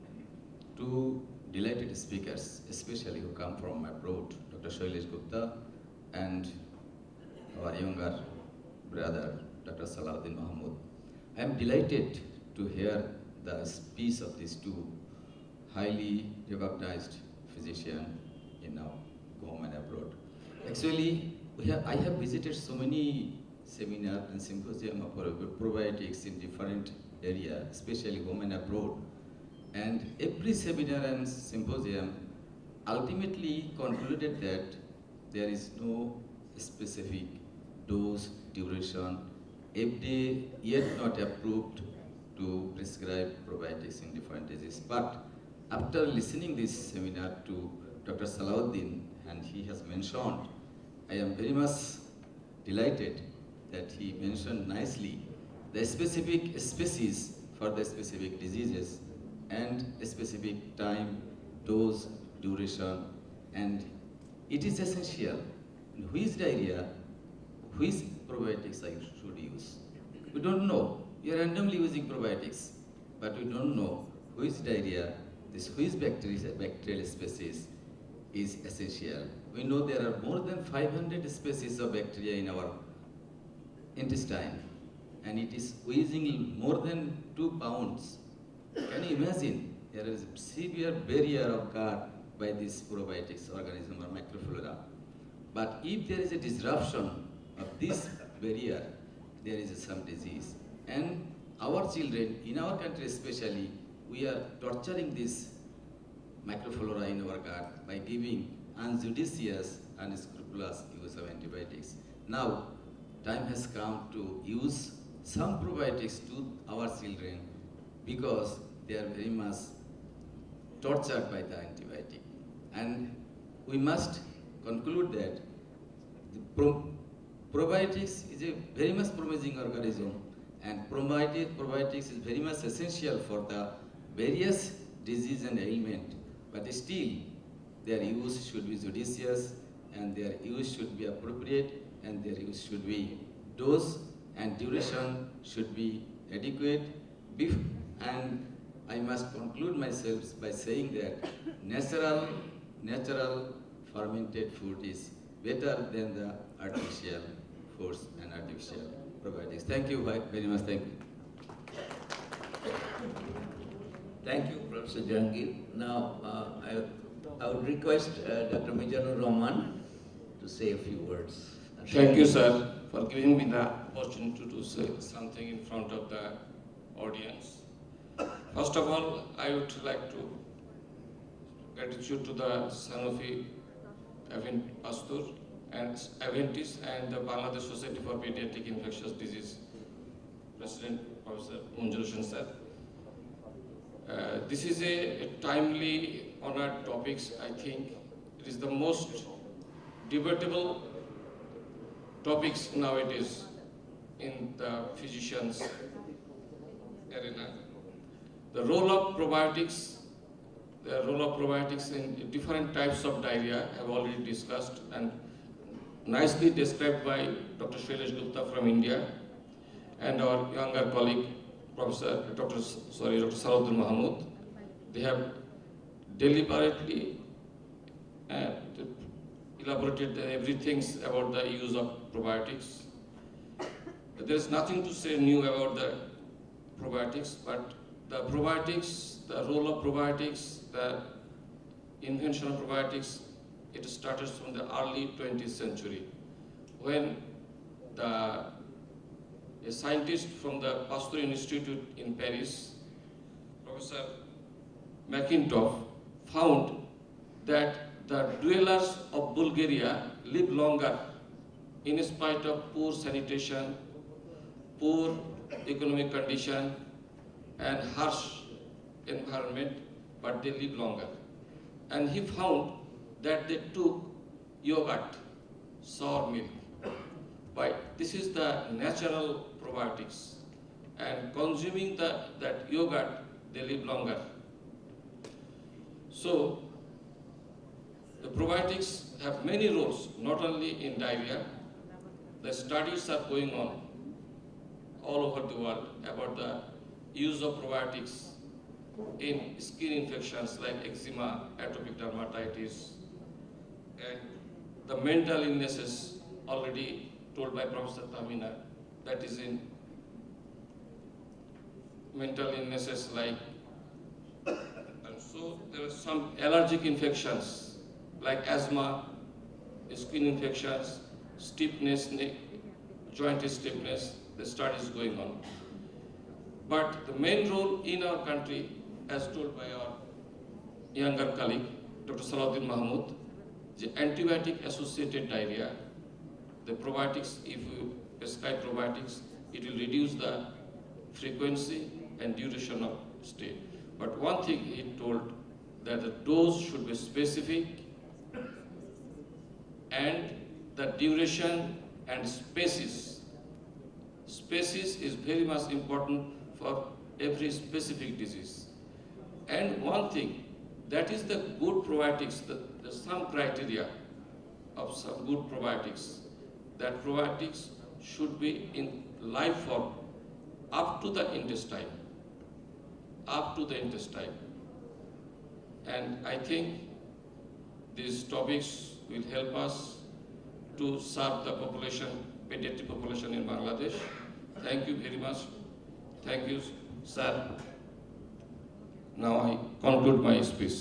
two delighted speakers, especially who come from abroad, Dr. Shailesh Gupta and our younger brother, Dr. Salahuddin Mahmood. I am delighted to hear the speech of these two highly recognized physicians in our home and abroad. Actually, I have visited so many seminars and symposium of probiotics in different areas, especially home and abroad. And every seminar and symposium ultimately concluded that there is no specific dose, duration, FDA yet not approved to prescribe probiotics in different diseases. But after listening this seminar to Dr. Salahuddin, and he has mentioned, I am very much delighted that he mentioned nicely the specific species for the specific diseases and a specific time, dose, duration, and it is essential in which diarrhea, which probiotics I should use. We don't know. We are randomly using probiotics, but we don't know which diarrhea, which bacterial species is essential. We know there are more than 500 species of bacteria in our intestine, and it is weighing more than 2 pounds. Can you imagine? There is a severe barrier of guard by this probiotics organism or microflora. But if there is a disruption of this barrier, there is some disease. And our children, in our country especially, we are torturing this microflora in our gut by giving unjudicious, unscrupulous use of antibiotics. Now, time has come to use some probiotics to our children because they are very much tortured by the antibiotic. And we must conclude that the probiotics is a very much promising organism, and probiotics is very much essential for the various disease and ailment, but still their use should be judicious, and their use should be appropriate, and their use should be dose and duration should be adequate. And I must conclude myself by saying that natural fermented food is better than the artificial foods and artificial probiotics. Thank you very much. Thank you. Thank you, Professor Jahangir. Now, I would request Dr. Mizanur Rahman to say a few words. Thank you, sir, for giving me the opportunity to say something in front of the audience. First of all, I would like to gratitude to the Sanofi Pasteur and Aventis and the Bangladesh Society for Pediatric Infectious Disease President Professor Munjur Hussain sir. This is a timely honored topics. I think it is the most debatable topics nowadays in the physicians arena. The role of probiotics in different types of diarrhea have already discussed and nicely described by Dr. Shailesh Gupta from India and our younger colleague, Dr. Salahuddin Mahmood. They have deliberately elaborated everything about the use of probiotics. There is nothing to say new about the probiotics, but the role of probiotics, the invention of probiotics, it started from the early 20th century when a scientist from the Pasteur Institute in Paris, Professor McIntosh, found that the dwellers of Bulgaria live longer in spite of poor sanitation, poor economic condition, and harsh environment, but they live longer. And he found that they took yogurt, sour milk. But this is the natural probiotics. And consuming that yogurt, they live longer. So, the probiotics have many roles, not only in diarrhea. The studies are going on all over the world about the use of probiotics in skin infections like eczema, atopic dermatitis, and the mental illnesses already told by Professor Tahmina, that is in mental illnesses like, and so there are some allergic infections like asthma, skin infections, stiffness, neck, joint stiffness, the study is going on. But the main role in our country, as told by our younger colleague, Dr. Salahuddin Mahmood, the antibiotic associated diarrhea, the probiotics, if you prescribe probiotics, it will reduce the frequency and duration of stay. But one thing he told, that the dose should be specific and the duration and species. Species is very much important for every specific disease. And one thing, that is the good probiotics, there's some criteria of some good probiotics. That probiotics should be in live form up to the intestine. Up to the intestine. And I think these topics will help us to serve the population, pediatric population in Bangladesh. Thank you very much. Thank you, sir. Now I conclude my speech.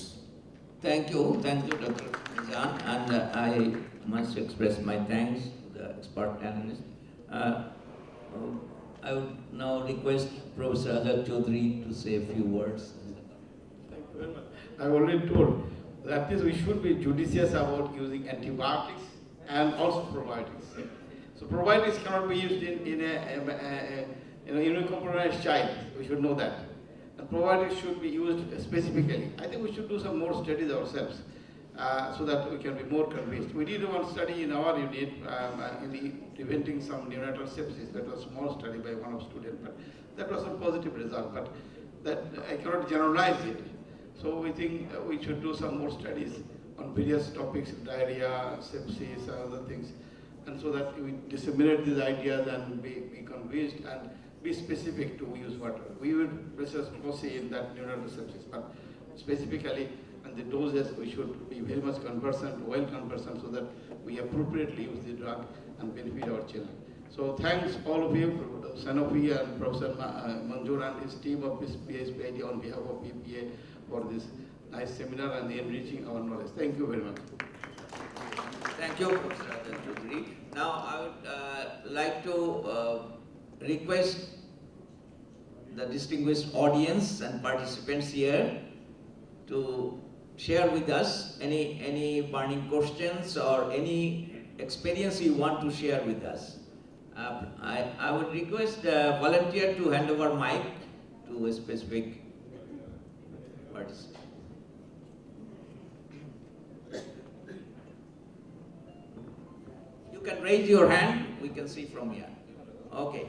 Thank you, Dr. Nizam, and I must express my thanks to the expert panelists. I would now request Professor Azad Chaudhary to say a few words. Thank you very much. I already told that is we should be judicious about using antibiotics and also probiotics. So probiotics cannot be used in a immunocompromised child. We should know that. And probiotics should be used specifically. I think we should do some more studies ourselves so that we can be more convinced. We did one study in our unit in preventing some neonatal sepsis. That was a small study by one of students, but that was a positive result. But that I cannot generalize it. So we think we should do some more studies on various topics, diarrhea, sepsis, and other things, and so that we disseminate these ideas and be convinced and be specific to use what we would research mostly in that neonatal sepsis, but specifically and the doses we should be very much conversant, well conversant, so that we appropriately use the drug and benefit our children. So thanks all of you, Sanofi and Professor Manjur and his team of PSPID on behalf of PPA for this nice seminar and enriching our knowledge. Thank you very much. Thank you, Professor Azad Chaudhary. Now I would like to request the distinguished audience and participants here to share with us any burning questions or any experience you want to share with us. I would request a volunteer to hand over mic to a specific participant. You can raise your hand, we can see from here. Okay.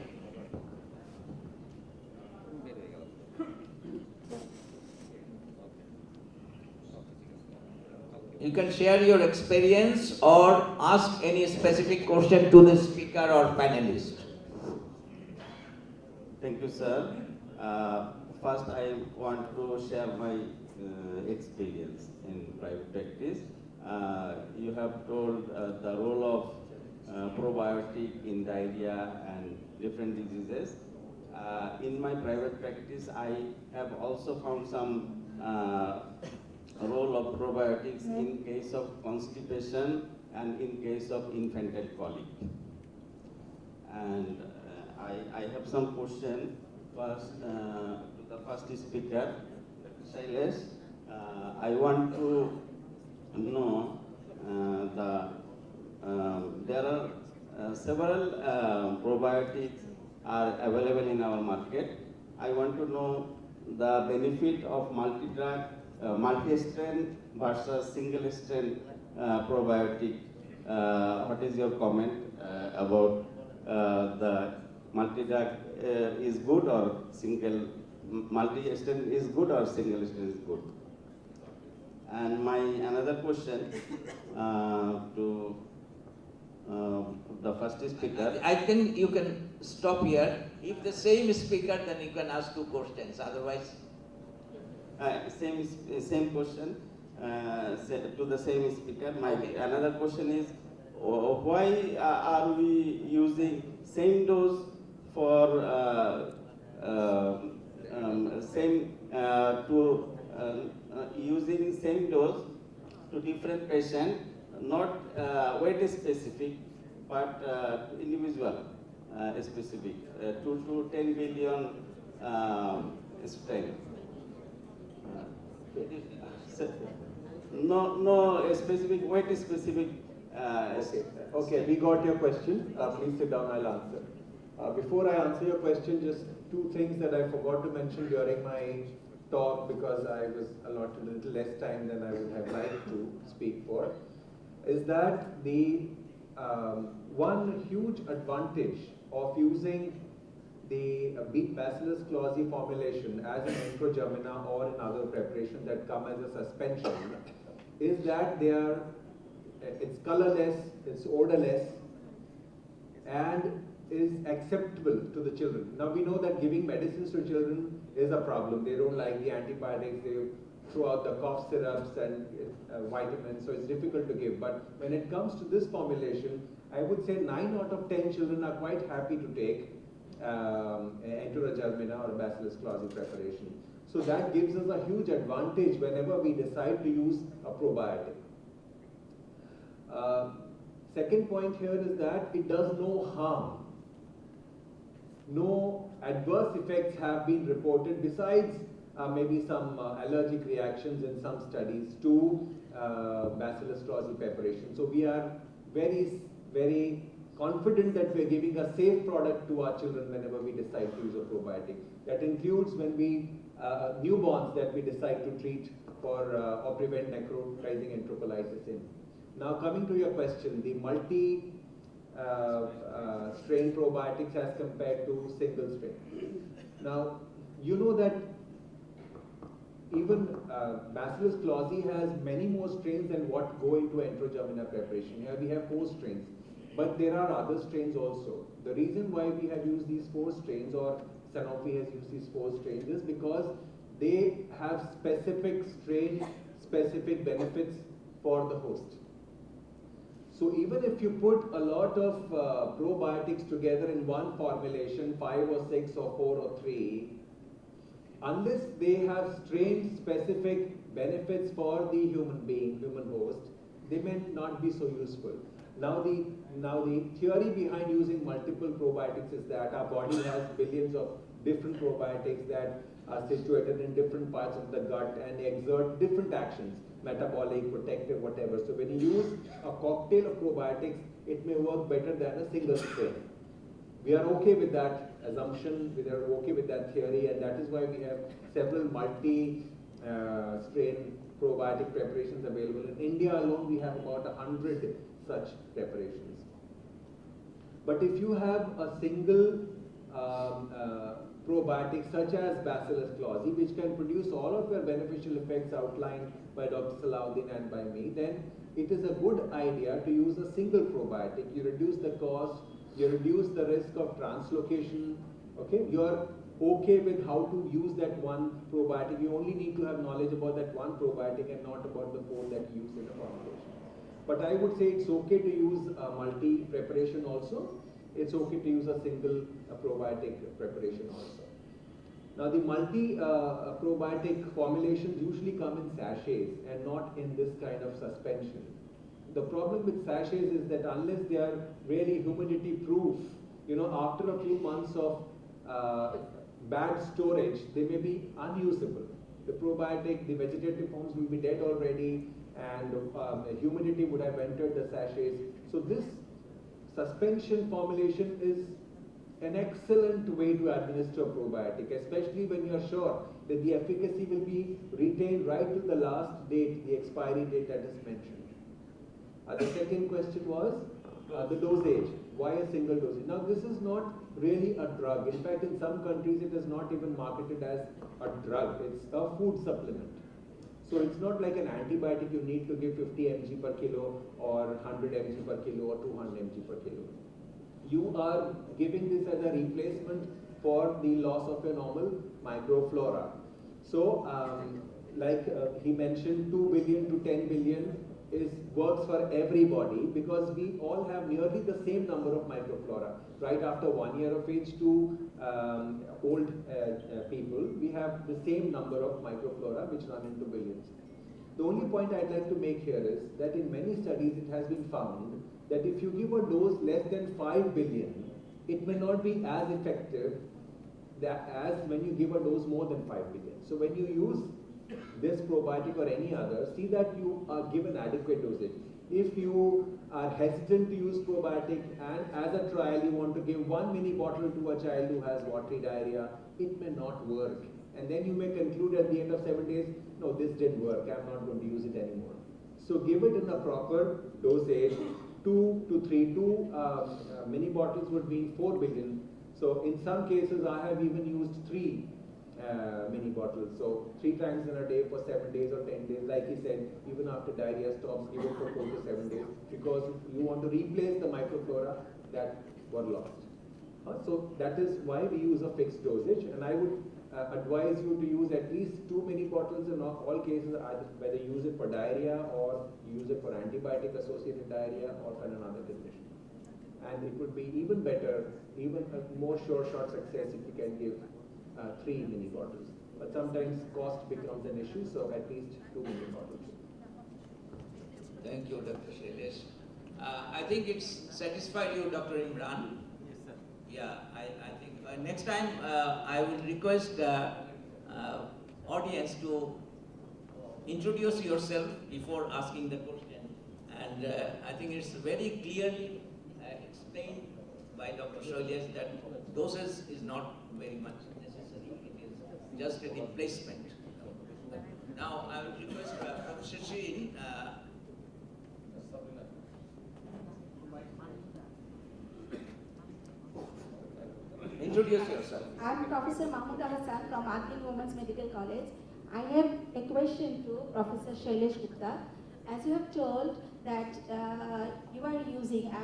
You can share your experience or ask any specific question to the speaker or panelist. Thank you, sir. First, I want to share my experience in private practice. You have told the role of probiotic in diarrhea and different diseases. In my private practice, I have also found some role of probiotics in case of constipation and in case of infantile colic. And I have some question first to the first speaker, Shailesh. I want to know there are several probiotics are available in our market. I want to know the benefit of multi-drug multi-strain versus single-strain probiotic. What is your comment about the multi-drug is good or multi-strain is good or single-strain is good? And my another question to the first speaker. You can stop here. If the same speaker, then you can ask 2 questions. Otherwise, same question to the same speaker. My another question is, why are we using same dose for using same dose to different patient, not weight specific, but individual specific, 2 to 10 billion strain. No specific weight specific. Okay, we got your question. Please sit down, I'll answer. Before I answer your question, just 2 things that I forgot to mention during my talk because I was allotted a little less time than I would have liked to speak for, is that the one huge advantage of using the Bacillus clausii formulation as an intragermina or in other preparations that come as a suspension is that it's colorless, it's odorless, and is acceptable to the children. Now we know that giving medicines to children is a problem. They don't like the antibiotics, they throw out the cough syrups and vitamins, so it's difficult to give. But when it comes to this formulation, I would say 9 out of 10 children are quite happy to take Enterogermina or Bacillus clausii preparation. So that gives us a huge advantage whenever we decide to use a probiotic. Second point here is that it does no harm. No adverse effects have been reported besides maybe some allergic reactions in some studies to Bacillus clausii preparation. So we are very, very confident that we are giving a safe product to our children whenever we decide to use a probiotic. That includes when we newborns that we decide to treat for or prevent necrotizing enterocolitis in. Now coming to your question, the multi strain probiotics as compared to single strain. Now you know that even Bacillus clausii has many more strains than what go into Enterogermina preparation. Here we have 4 strains. But there are other strains also. The reason why we have used these 4 strains, or Sanofi has used these 4 strains, is because they have specific strain-specific benefits for the host. So even if you put a lot of probiotics together in one formulation, 5 or 6 or 4 or 3, unless they have strain-specific benefits for the human being, human host, they may not be so useful. Now the theory behind using multiple probiotics is that our body has billions of different probiotics that are situated in different parts of the gut and exert different actions, metabolic, protective, whatever. So when you use a cocktail of probiotics, it may work better than a single strain. We are okay with that assumption, we are okay with that theory, and that is why we have several multi-strain probiotic preparations available. In India alone, we have about 100 such preparations. But if you have a single probiotic such as Bacillus clausii, which can produce all of your beneficial effects outlined by Dr. Salahuddin and by me, then it is a good idea to use a single probiotic. You reduce the cost, you reduce the risk of translocation, okay? You're okay with how to use that one probiotic. You only need to have knowledge about that one probiotic and not about the 4 that you use in a formulation. But I would say it's okay to use a multi-preparation also. It's okay to use a single probiotic preparation also. Now the multi-probiotic formulations usually come in sachets and not in this kind of suspension. The problem with sachets is that unless they are really humidity proof, you know, after a few months of bad storage, they may be unusable. The probiotic, the vegetative forms will be dead already, and humidity would have entered the sachets. So this suspension formulation is an excellent way to administer probiotic, especially when you are sure that the efficacy will be retained right to the last date, the expiry date that is mentioned. The second question was the dosage. Why a single dosage? Now this is not really a drug. In fact, in some countries it is not even marketed as a drug. It's a food supplement. So it's not like an antibiotic you need to give 50 mg per kilo or 100 mg per kilo or 200 mg per kilo. You are giving this as a replacement for the loss of your normal microflora. So he mentioned 2 billion to 10 billion works for everybody because we all have nearly the same number of microflora. Right after 1 year of age to old people, we have the same number of microflora which run into billions. The only point I'd like to make here is that in many studies it has been found that if you give a dose less than 5 billion, it may not be as effective as when you give a dose more than 5 billion. So when you use this probiotic or any other, see that you are given adequate dosage. If you are hesitant to use probiotic and as a trial you want to give 1 mini bottle to a child who has watery diarrhea, it may not work. And then you may conclude at the end of 7 days, no, this didn't work, I'm not going to use it anymore. So give it in a proper dosage, 2 to 3, 2 mini bottles would mean 4 billion. So in some cases I have even used 3 mini bottles. So 3 times in a day for 7 days or 10 days. Like he said, even after diarrhea stops, give it for 4 to 7 days because you want to replace the microflora that were lost. So that is why we use a fixed dosage, and I would advise you to use at least 2 mini bottles in all cases, whether you use it for diarrhea or use it for antibiotic associated diarrhea or for another condition. And it would be even better, even a more sure shot success if you can give 3 mini bottles. But sometimes cost becomes an issue, so at least 2 mini bottles. Thank you, Dr. Shailesh. I think it's satisfied you, Dr. Imran. Yes, sir. Yeah, I think next time I will request audience to introduce yourself before asking the question. And I think it's very clearly explained by Dr. Shailesh that doses is not very much necessary. It is just a replacement. Now I will request Professor Shirin. Introduce yourself. I'm Professor Mahmooda Hassan from Adlin Women's Medical College. I have a question to Professor Shailesh Gupta. As you have told that you are using,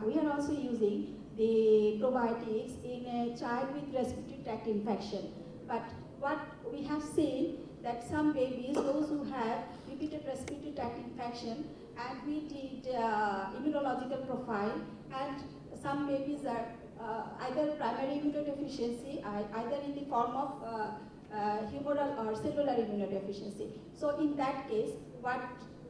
we are also using the probiotics in a child with respiratory tract infection. But what we have seen that some babies, those who have repeated respiratory tract infection, and we did immunological profile, and some babies are either primary immunodeficiency, either in the form of humoral or cellular immunodeficiency. So in that case, what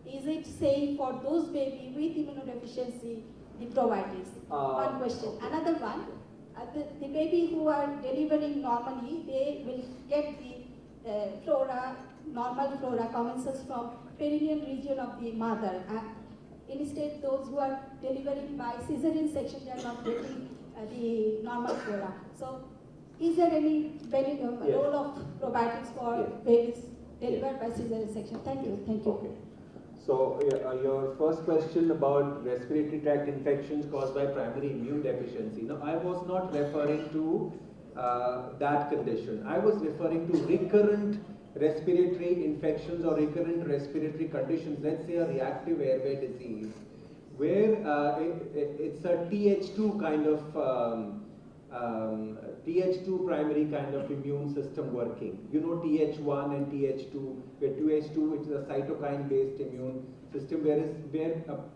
is it saying for those babies with immunodeficiency, the probiotics? One question. Another one, the baby who are delivering normally, they will get the flora, normal flora commences from perineal region of the mother. Instead, those who are delivering by cesarean section, they are not getting the normal flora. So, is there any role of probiotics for babies delivered by cesarean section? Thank you. Thank you. Okay. So, your first question about respiratory tract infections caused by primary immune deficiency. Now, I was not referring to that condition. I was referring to recurrent respiratory infections or recurrent respiratory conditions. Let's say a reactive airway disease, where it's a Th2 kind of Th2 primary kind of immune system working. You know Th1 and Th2, where Th2 which is a cytokine based immune system, where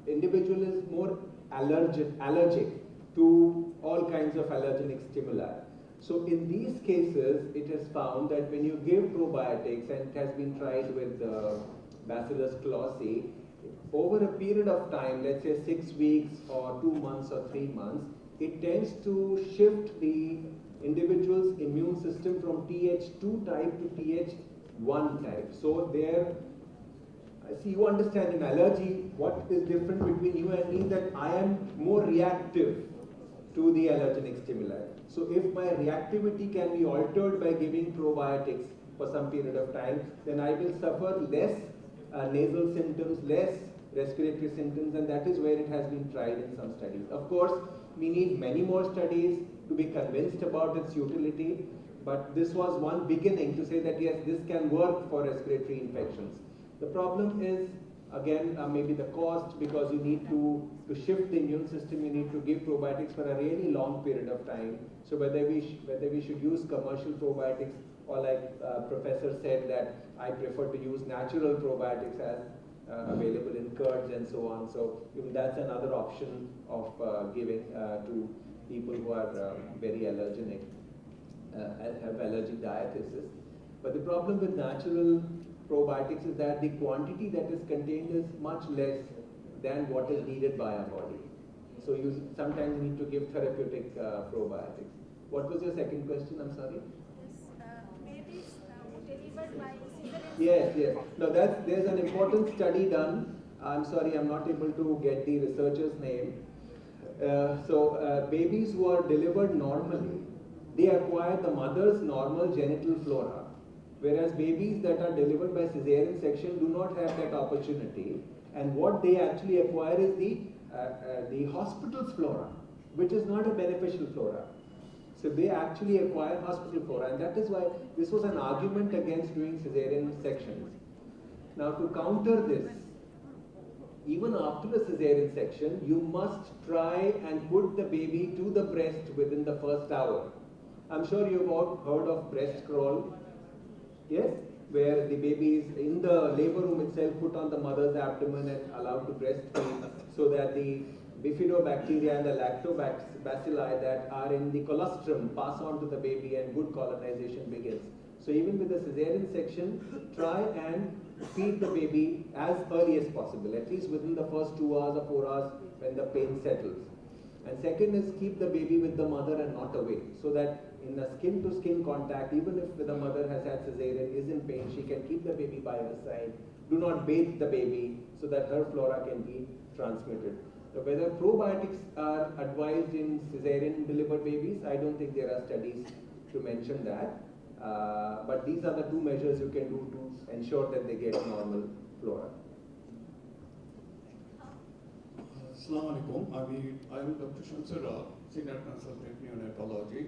individual is more allergic to all kinds of allergenic stimuli. So in these cases, it is found that when you give probiotics, and it has been tried with Bacillus clausii, over a period of time, let's say 6 weeks or 2 months or 3 months, it tends to shift the individual's immune system from Th2 type to Th1 type. So there, see, you understand in allergy, what is different between you and me is that I am more reactive to the allergenic stimuli. So if my reactivity can be altered by giving probiotics, for some period of time, then I will suffer less nasal symptoms, less respiratory symptoms, and that is where it has been tried in some studies. Of course, we need many more studies to be convinced about its utility, but this was one beginning to say that yes, this can work for respiratory infections. The problem is, again, maybe the cost, because you need to shift the immune system, you need to give probiotics for a really long period of time. So whether we should use commercial probiotics, or like Professor said that I prefer to use natural probiotics as available in curds and so on. So even that's another option of giving to people who are very allergenic, have allergic diathesis. But the problem with natural probiotics is that the quantity that is contained is much less than what is needed by our body. So you sometimes need to give therapeutic probiotics. What was your second question? I'm sorry. Babies delivered by Yes, yes. No, there's an important study done. I'm sorry, I'm not able to get the researcher's name. Babies who are delivered normally, they acquire the mother's normal genital flora, whereas babies that are delivered by cesarean section do not have that opportunity, and what they actually acquire is the hospital's flora, which is not a beneficial flora. So they actually acquire hospital flora, and that is why this was an argument against doing cesarean sections. Now, to counter this, even after a cesarean section, you must try and put the baby to the breast within the first hour. I'm sure you've all heard of breast crawl, yes? Where the baby is in the labor room itself, put on the mother's abdomen and allowed to breastfeed, so that the bifidobacteria and the lactobacilli that are in the colostrum pass on to the baby and good colonization begins. So even with the cesarean section, try and feed the baby as early as possible, at least within the first 2 hours or 4 hours when the pain settles. And second is keep the baby with the mother and not away, so that in a skin-to-skin contact, even if the mother has had cesarean, is in pain, she can keep the baby by her side. Do not bathe the baby so that her flora can be transmitted. So whether probiotics are advised in cesarean delivered babies, I don't think there are studies to mention that. But these are the two measures you can do to ensure that they get normal flora. Assalamu alaikum. I am Dr. Shamsura, Senior Consultant Neonatology.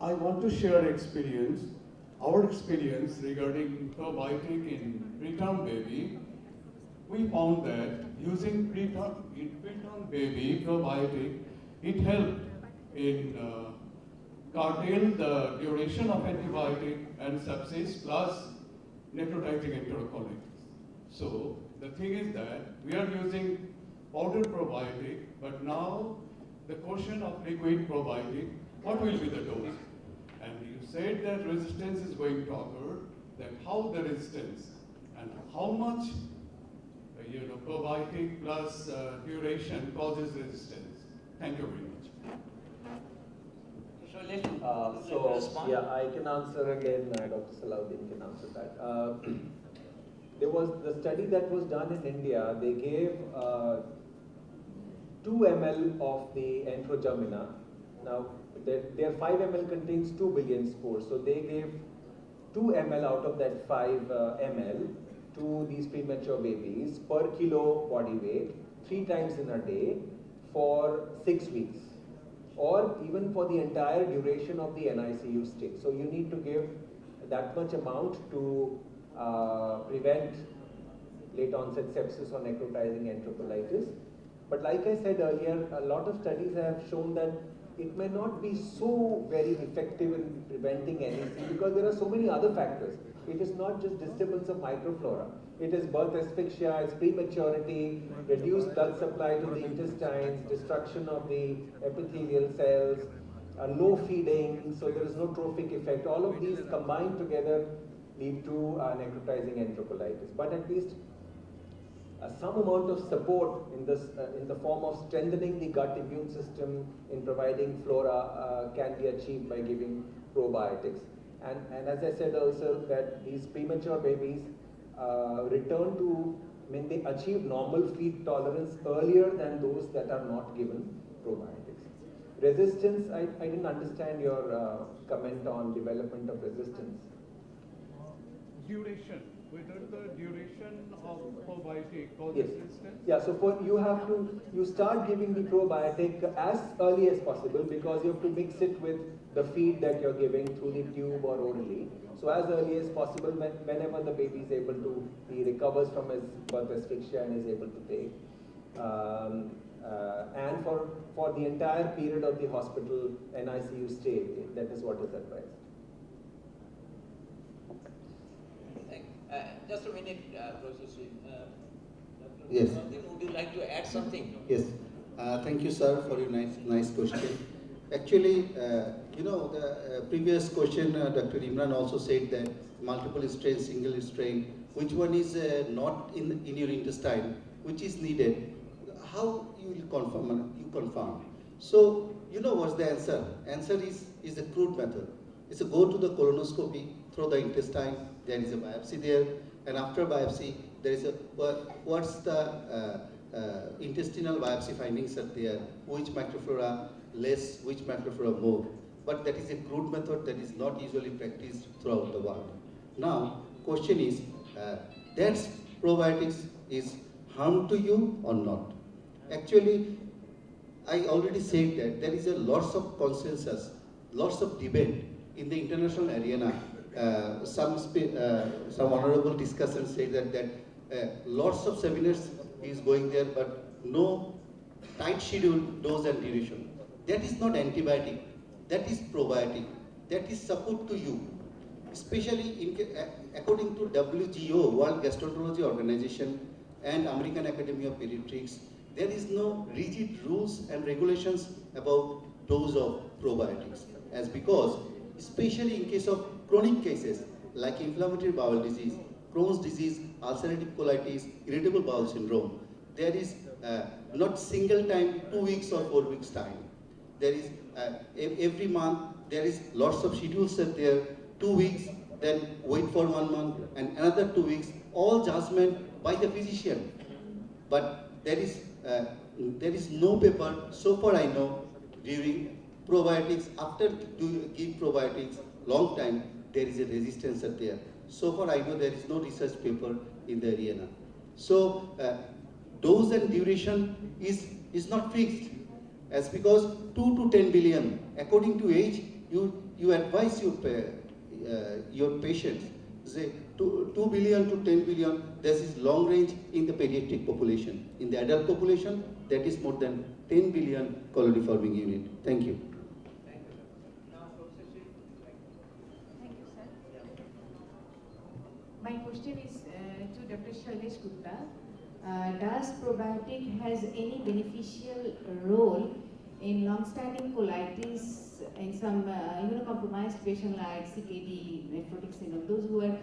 I want to share our experience regarding probiotic in preterm baby. We found that using preterm baby probiotic, it helped in curtail the duration of antibiotic and sepsis plus necrotizing enterocolitis. So the thing is that we are using powder probiotic, but now the question of liquid probiotic, what will be the dose? And you said that resistance is going to occur, that how the resistance and how much probiotic plus duration causes resistance. Thank you very much. I can answer again, Dr. Salahuddin can answer that. There was the study that was done in India, they gave 2 ml of the Enterogermina. Now, their 5 ml contains 2 billion spores, so they gave 2 ml out of that 5 ml to these premature babies per kilo body weight 3 times in a day for 6 weeks, or even for the entire duration of the NICU stay. So you need to give that much amount to prevent late onset sepsis or necrotizing enterocolitis. But like I said earlier, a lot of studies have shown that it may not be so very effective in preventing NEC because there are so many other factors. It is not just disturbance of microflora. It is birth asphyxia, it's prematurity, reduced blood supply to the intestines, destruction of the epithelial cells, no feeding, so there is no trophic effect. All of these combined together lead to necrotizing enterocolitis. But at least some amount of support in this, in the form of strengthening the gut immune system, in providing flora, can be achieved by giving probiotics. And as I said also, that these premature babies return to, they achieve normal feed tolerance earlier than those that are not given probiotics. Resistance, I didn't understand your comment on development of resistance. duration, whether the duration of probiotic causes Yes. resistance? Yeah, so you start giving the probiotic as early as possible because you have to mix it with the feed that you're giving through the tube or orally. So as early as possible, whenever the baby is able to, he recovers from his birth asphyxia and is able to take. And for the entire period of the hospital NICU stay, that is what is advised. Just a minute, Professor Singh. Yes. Would you like to add something? Yes. Thank you, sir, for your nice question. Actually, the previous question, Dr. Imran also said that multiple strain, single strain, which one is not in your intestine, which is needed. How you will confirm? You confirm. So, what's the answer? Answer is a crude method. It's a go to the colonoscopy through the intestine. There is a biopsy there, and after biopsy, there is a what's the intestinal biopsy findings are there, which microflora less, which microflora more. But that is a crude method that is not usually practiced throughout the world. Now, question is, that probiotics is harm to you or not? Actually, I already said that there is a lots of consensus, lots of debate in the international arena. Some honorable discussants say that lots of seminars is going there, but no tight schedule, dose and duration. That is not antibiotic. That is probiotic. That is support to you. Especially according to WGO, World Gastroenterology Organization, and American Academy of Pediatrics, there is no rigid rules and regulations about dose of probiotics. As because, especially in case of chronic cases like inflammatory bowel disease, Crohn's disease, ulcerative colitis, irritable bowel syndrome, there is not single time, 2 weeks or 4 weeks time. There is every month, there is lots of schedules set there, 2 weeks, then wait for 1 month, and another 2 weeks, all judgment by the physician. But there is no paper, so far I know, during probiotics, after give probiotics, long time, there is a resistance there. So far I know there is no research paper in the arena. So dose and duration is not fixed, as because 2 to 10 billion, according to age, you advise your patients, say 2 billion to 10 billion, this is long range in the pediatric population. In the adult population, that is more than 10 billion colony forming unit. Thank you. My question is to Dr. Shailesh Gupta. Does probiotic has any beneficial role in long-standing colitis in some immunocompromised patient like CKD, nephrotic syndrome, those who are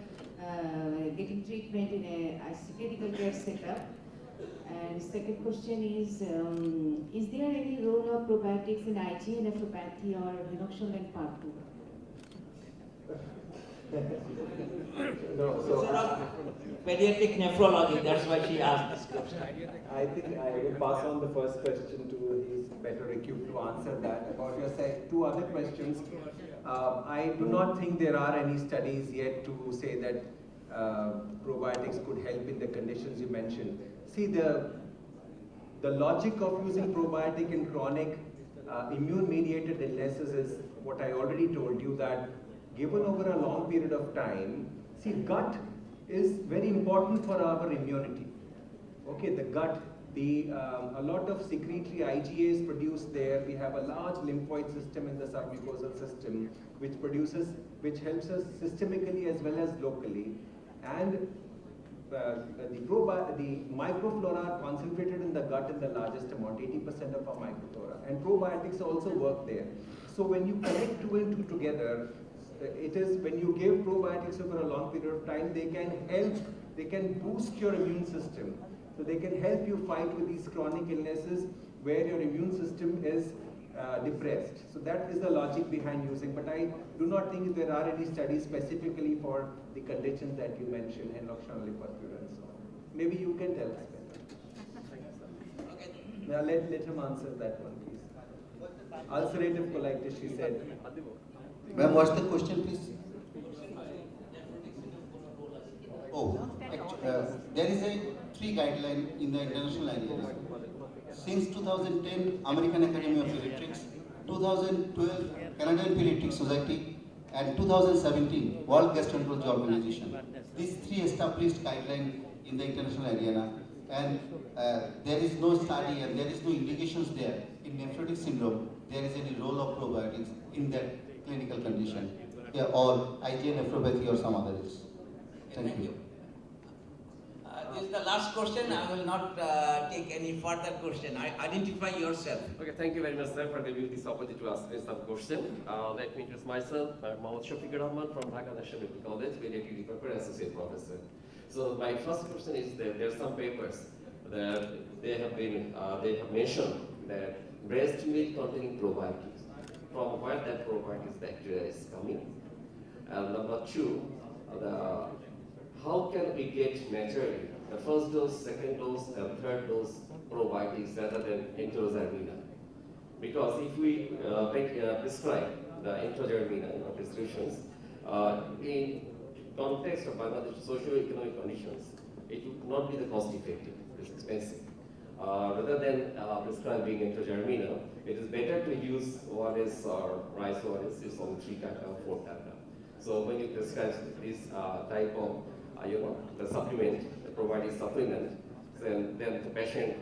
getting treatment in a critical care setup? And second question is there any role of probiotics in IgA nephropathy or Lennox-Gastaut and part 2? No, so pediatric nephrology, that's why she asked this question. I think I will pass on the first question to he's better equipped to answer that. About your two other questions, I do not think there are any studies yet to say that probiotics could help in the conditions you mentioned. See, the logic of using probiotic in chronic immune-mediated illnesses is what I already told you, that given over a long period of time, see, gut is very important for our immunity. Okay, the gut, a lot of secretory IgA is produced there. We have a large lymphoid system in the submucosal system, which helps us systemically as well as locally. And the microflora are concentrated in the gut in the largest amount, 80% of our microflora. And probiotics also work there. So when you connect two and two together, it is when you give probiotics over a long period of time, they can boost your immune system. So they can help you fight with these chronic illnesses where your immune system is depressed. So that is the logic behind using, but I do not think there are any studies specifically for the conditions that you mentioned, Lennox-Gastaut, and so on. Maybe you can tell us better. Okay. Now let him answer that one, please. Ulcerative colitis, she said. Ma'am, what's the question, please? There is a 3 guideline in the international area. Since 2010, American Academy of Pediatrics, 2012, Canadian Pediatric Society, and 2017, World Gastroenterology Organization. These 3 established guidelines in the international arena, and there is no study and there is no indications there in nephrotic syndrome there is any role of probiotics in that clinical condition, or IgA nephropathy or some others. Thank you. This is the last question. I will not take any further question. Identify yourself. Okay, thank you very much, sir, for giving this opportunity to ask me some question. Let me introduce myself. I'm Mohammad Shafiqur Rahman from Dhaka National Medical College, Pediatric Department Associate Professor. So my first question is that there are some papers that they have mentioned that breast milk containing probiotics, from where that probiotics bacteria is coming. And number 2, how can we get naturally the first dose, second dose, and third dose probiotics rather than Enterogermina? Because if we prescribe the Enterogermina in our prescriptions, in context of Bangladesh socio-economic conditions, it would not be the cost effective, it's expensive. Rather than prescribing Enterogermina, it is better to use ORS or rice ORS, it's only 3 kata or 4 kata. So when you prescribe this type of the supplement, the provided supplement, then the patient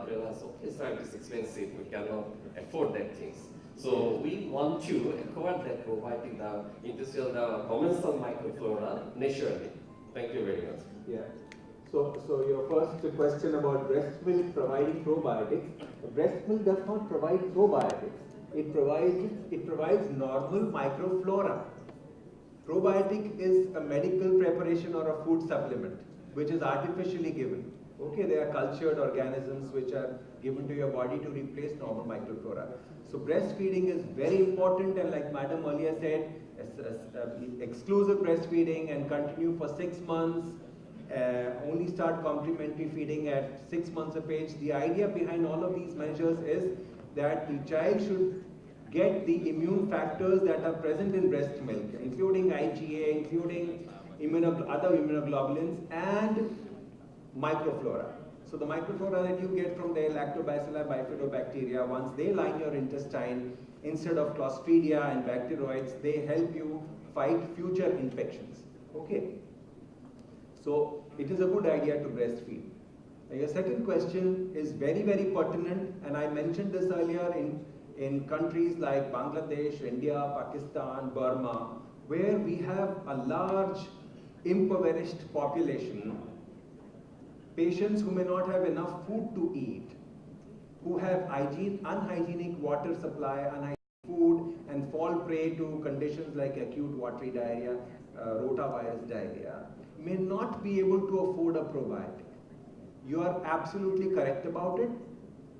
realizes, okay, sir, it's expensive, we cannot afford that things. So we want to acquire that probiotic, the industrial, the commensal microflora naturally. Thank you very much. Yeah. So your first question about breast milk providing probiotics. Breast milk does not provide probiotics. It provides normal microflora. Probiotic is a medical preparation or a food supplement which is artificially given. Okay, they are cultured organisms which are given to your body to replace normal microflora. So breastfeeding is very important, and like Madam earlier said, exclusive breastfeeding and continue for 6 months. Only start complementary feeding at 6 months of age. The idea behind all of these measures is that the child should get the immune factors that are present in breast milk, including IgA, including other immunoglobulins and microflora. So the microflora that you get from the Lactobacilli bifidobacteria, once they line your intestine, instead of Clostridia and bacteroids, they help you fight future infections. Okay. So it is a good idea to breastfeed. Now your second question is very, very pertinent, and I mentioned this earlier in countries like Bangladesh, India, Pakistan, Burma, where we have a large impoverished population, patients who may not have enough food to eat, who have unhygienic water supply, unhygienic food, and fall prey to conditions like acute watery diarrhea, rotavirus diarrhea, may not be able to afford a probiotic. You are absolutely correct about it.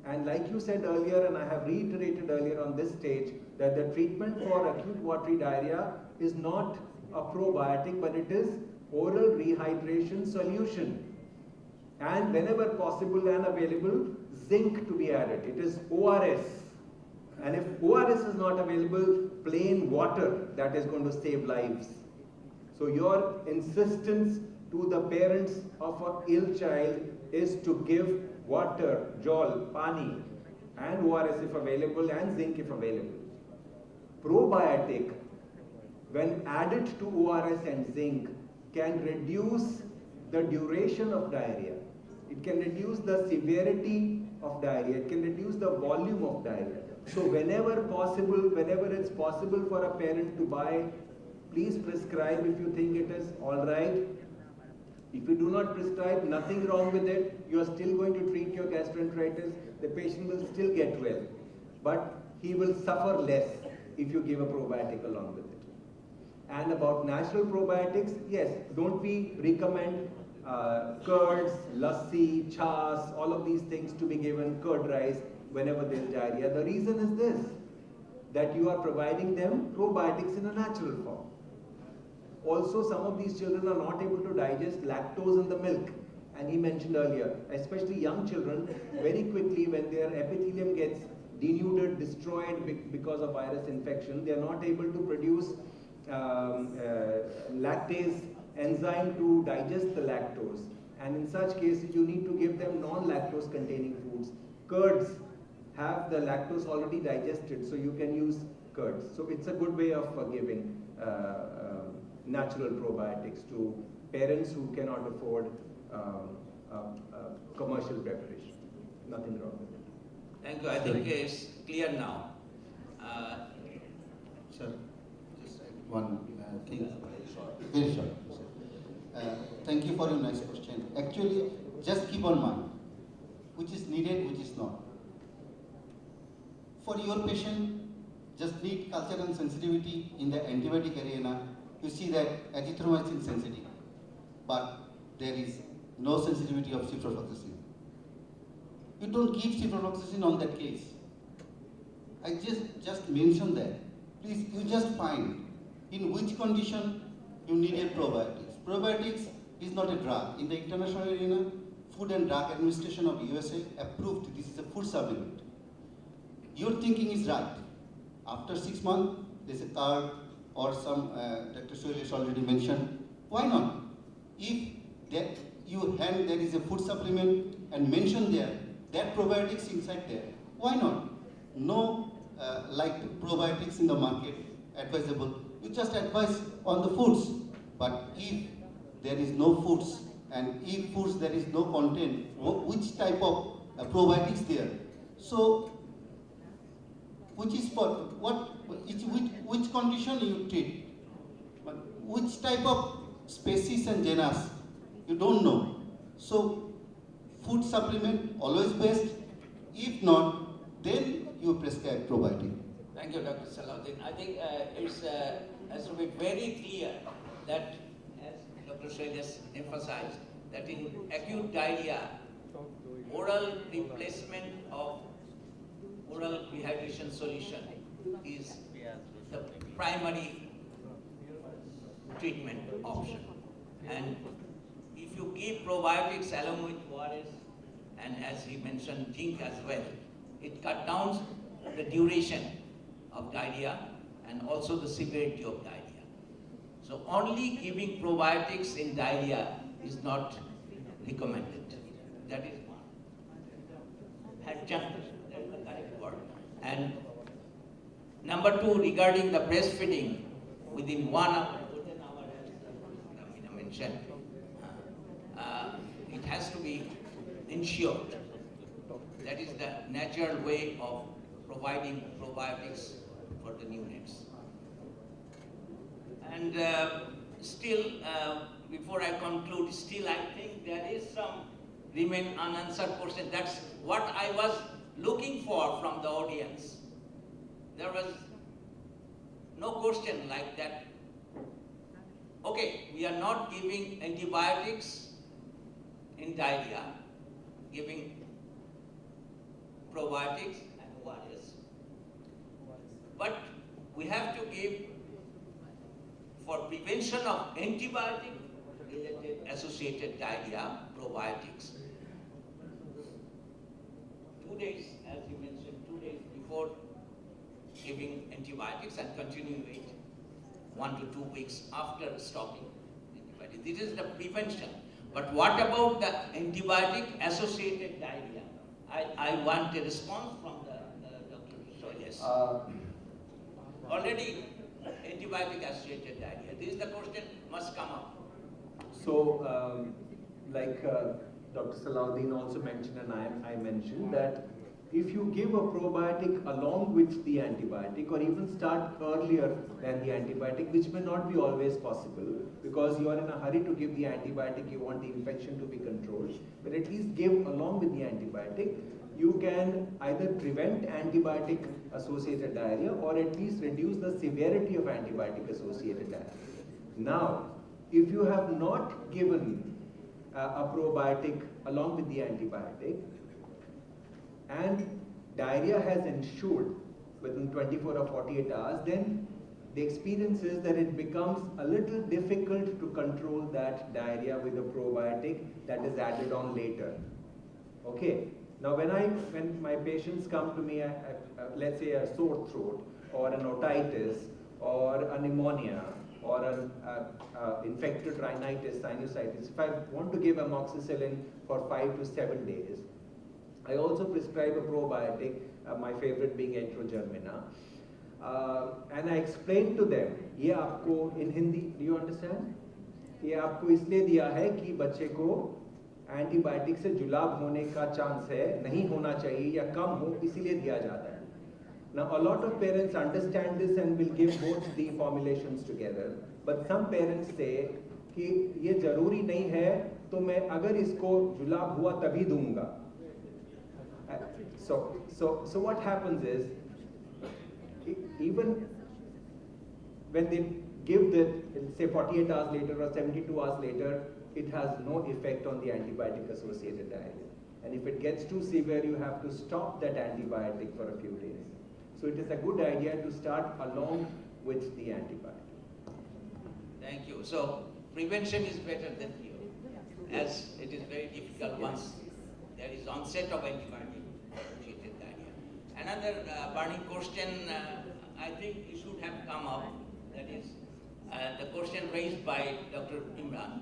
And like you said earlier, and I have reiterated earlier on this stage, that the treatment for acute watery diarrhea is not a probiotic, but it is oral rehydration solution. And whenever possible and available, zinc to be added. It is ORS. And if ORS is not available, plain water that is going to save lives. So your insistence to the parents of an ill child is to give water, jol, pani, and ORS if available, and zinc if available. Probiotic, when added to ORS and zinc, can reduce the duration of diarrhea. It can reduce the severity of diarrhea. It can reduce the volume of diarrhea. So whenever it's possible for a parent to buy, please prescribe if you think it is all right. If you do not prescribe, nothing wrong with it. You are still going to treat your gastroenteritis. The patient will still get well. But he will suffer less if you give a probiotic along with it. And about natural probiotics, yes, don't we recommend curds, lassi, chas, all of these things to be given, curd rice, whenever there is diarrhea. The reason is this, that you are providing them probiotics in a natural form. Also, some of these children are not able to digest lactose in the milk. And he mentioned earlier, especially young children, very quickly when their epithelium gets denuded, destroyed because of virus infection, they are not able to produce lactase enzyme to digest the lactose. And in such cases, you need to give them non-lactose containing foods. Curds have the lactose already digested, so you can use curds. So it's a good way of giving natural probiotics to parents who cannot afford commercial preparation. Nothing wrong with it. Thank you. I think it's clear now. Sir, just one thing, very short. Thank you for your nice question. Actually, just keep on mind, which is needed, which is not. For your patient, just need cultural sensitivity in the antibiotic arena. You see that azithromycin sensitive, but there is no sensitivity of ciprofloxacin. You don't give ciprofloxacin on that case. I just mentioned that. Please, you just find in which condition you needed probiotics. Probiotics is not a drug. In the international arena, Food and Drug Administration of USA approved this is a food supplement. Your thinking is right. After 6 months, there's a card or some, Dr. Shailesh already mentioned. Why not? If there is a food supplement and mention there, that probiotics inside there, why not? No like probiotics in the market advisable. You just advise on the foods. But if there is no foods, and if foods there is no content, which type of probiotics there? So, which is for what? Which condition you treat? Which type of species and genus? You don't know. So, food supplement always best. If not, then you prescribe probiotic. Thank you, Dr. Salahuddin. I think it has to be very clear that, as Dr. Shailesh emphasized, that in acute diarrhea, oral replacement of oral rehydration solution is the primary treatment option. And if you give probiotics along with ORS, and as he mentioned, zinc as well, it cuts down the duration of diarrhea and also the severity of diarrhea. So only giving probiotics in diarrhea is not recommended. That is one. Adjunct, that is the correct word. And number two, regarding the breastfeeding, within 1 hour, as Amina mentioned, it has to be ensured. That is the natural way of providing probiotics for the neonates. And still, before I conclude, still I think there is some remain unanswered question. That's what I was looking for from the audience. There was no question like that. Okay, we are not giving antibiotics in diarrhea, giving probiotics and ORS. But we have to give, for prevention of antibiotic-related associated diarrhea, probiotics. 2 days, as you mentioned, 2 days before giving antibiotics and continuing it 1 to 2 weeks after stopping antibiotics. This is the prevention. But what about the antibiotic-associated diarrhea? I want a response from the Dr. Shailesh. Already antibiotic-associated diarrhea. This is the question must come up. So, like Dr. Salahuddin also mentioned and I mentioned that if you give a probiotic along with the antibiotic or even start earlier than the antibiotic, which may not be always possible because you are in a hurry to give the antibiotic, you want the infection to be controlled, but at least give along with the antibiotic, you can either prevent antibiotic associated diarrhea or at least reduce the severity of antibiotic associated diarrhea. Now, if you have not given a probiotic along with the antibiotic, and diarrhea has ensued within 24 or 48 hours, then the experience is that it becomes a little difficult to control that diarrhea with a probiotic that is added on later. Okay. Now when my patients come to me, let's say a sore throat or an otitis or a pneumonia or an infected rhinitis, sinusitis, if I want to give amoxicillin for 5 to 7 days, I also prescribe a probiotic, my favorite being Enterogermina. And I explain to them, ये आपको in Hindi, do you understand? ये आपको इसलिए दिया है कि बच्चे को एंटीबायोटिक से जुलाब होने का चांस है, नहीं होना चाहिए या कम हो, इसीलिए दिया जाता है. Now a lot of parents understand this and will give both the formulations together, but some parents say कि ये जरूरी नहीं है, तो मैं अगर इसको जुलाब हुआ तभी दूंगा. So what happens is, even when they give the, say 48 hours later or 72 hours later, it has no effect on the antibiotic associated diarrhea. And if it gets too severe, you have to stop that antibiotic for a few days. So it is a good idea to start along with the antibiotic. Thank you. So prevention is better than cure, as it is very difficult once there is onset of antibiotic-associated diarrhea. Another burning question I think it should have come up, that is the question raised by Dr. Imran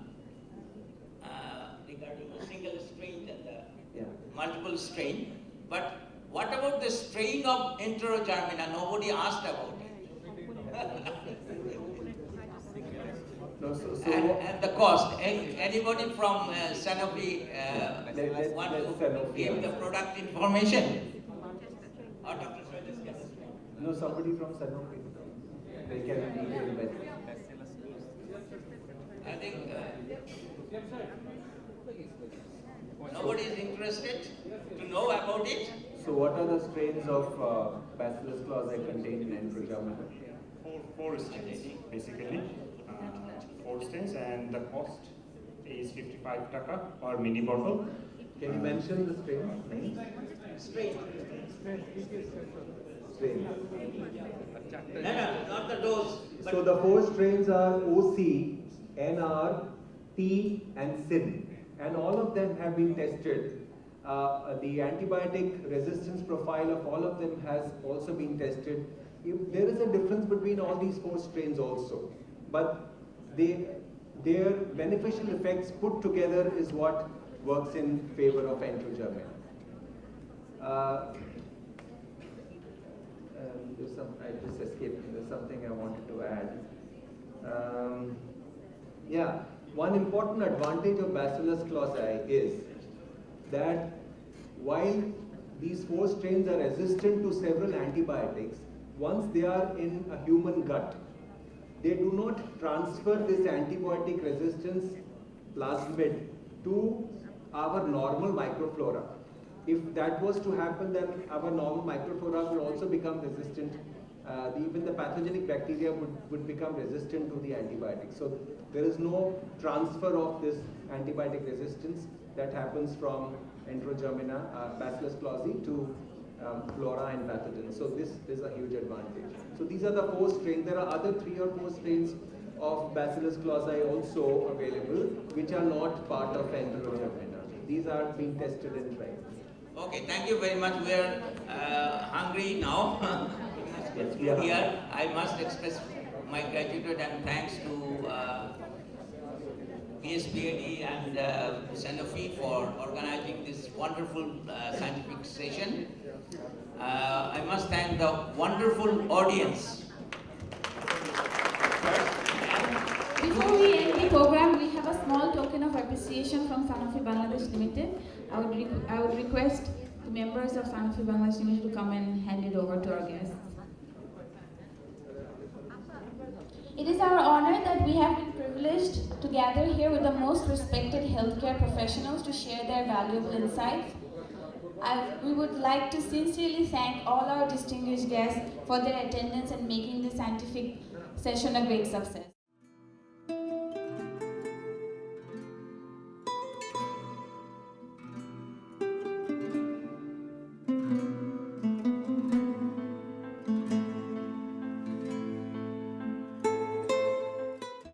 regarding the single strain and the multiple strain. But what about the strain of Enterogermina? Nobody asked about it. No, and the cost. Anybody from Sanofi want to give the product information? Or Dr. Shailesh can explain? No, somebody from Sanofi. They can detail better. I think nobody is interested to know about it. So what are the strains of Bacillus clausi contained in Enterogermina? Four strains, basically. 4 strains, and the cost is 55 taka per mini bottle. Can you mention the strain? Strain. Strain. No, not the dose. So the 4 strains are OC, NR, T, and SIN, and all of them have been tested. The antibiotic resistance profile of all of them has also been tested. There is a difference between all these 4 strains also, but their beneficial effects put together is what works in favor of Enterogermina. I just escaped. There's something I wanted to add. Yeah, one important advantage of Bacillus clausi is that while these 4 strains are resistant to several antibiotics, once they are in a human gut, they do not transfer this antibiotic resistance plasmid to our normal microflora. If that was to happen, then our normal microflora will also become resistant. Even the pathogenic bacteria would become resistant to the antibiotic. So there is no transfer of this antibiotic resistance that happens from Enterogermina, Bacillus clausi to flora and pathogens. So this is a huge advantage. So these are the 4 strains. There are other 3 or 4 strains of Bacillus clausi also available, which are not part of Enterogermina. These are being tested and tried. Okay, thank you very much. We are hungry now. Here, I must express my gratitude and thanks to PSPAD and Sanofi for organizing this wonderful scientific session. I must thank the wonderful audience. Before we end the program, we have a small token of appreciation from Sanofi Bangladesh Limited. I would request the members of Sanofi Bangladesh Limited to come and hand it over to our guests. It is our honor that we have been privileged to gather here with the most respected healthcare professionals to share their valuable insights. We would like to sincerely thank all our distinguished guests for their attendance and making this scientific session a great success.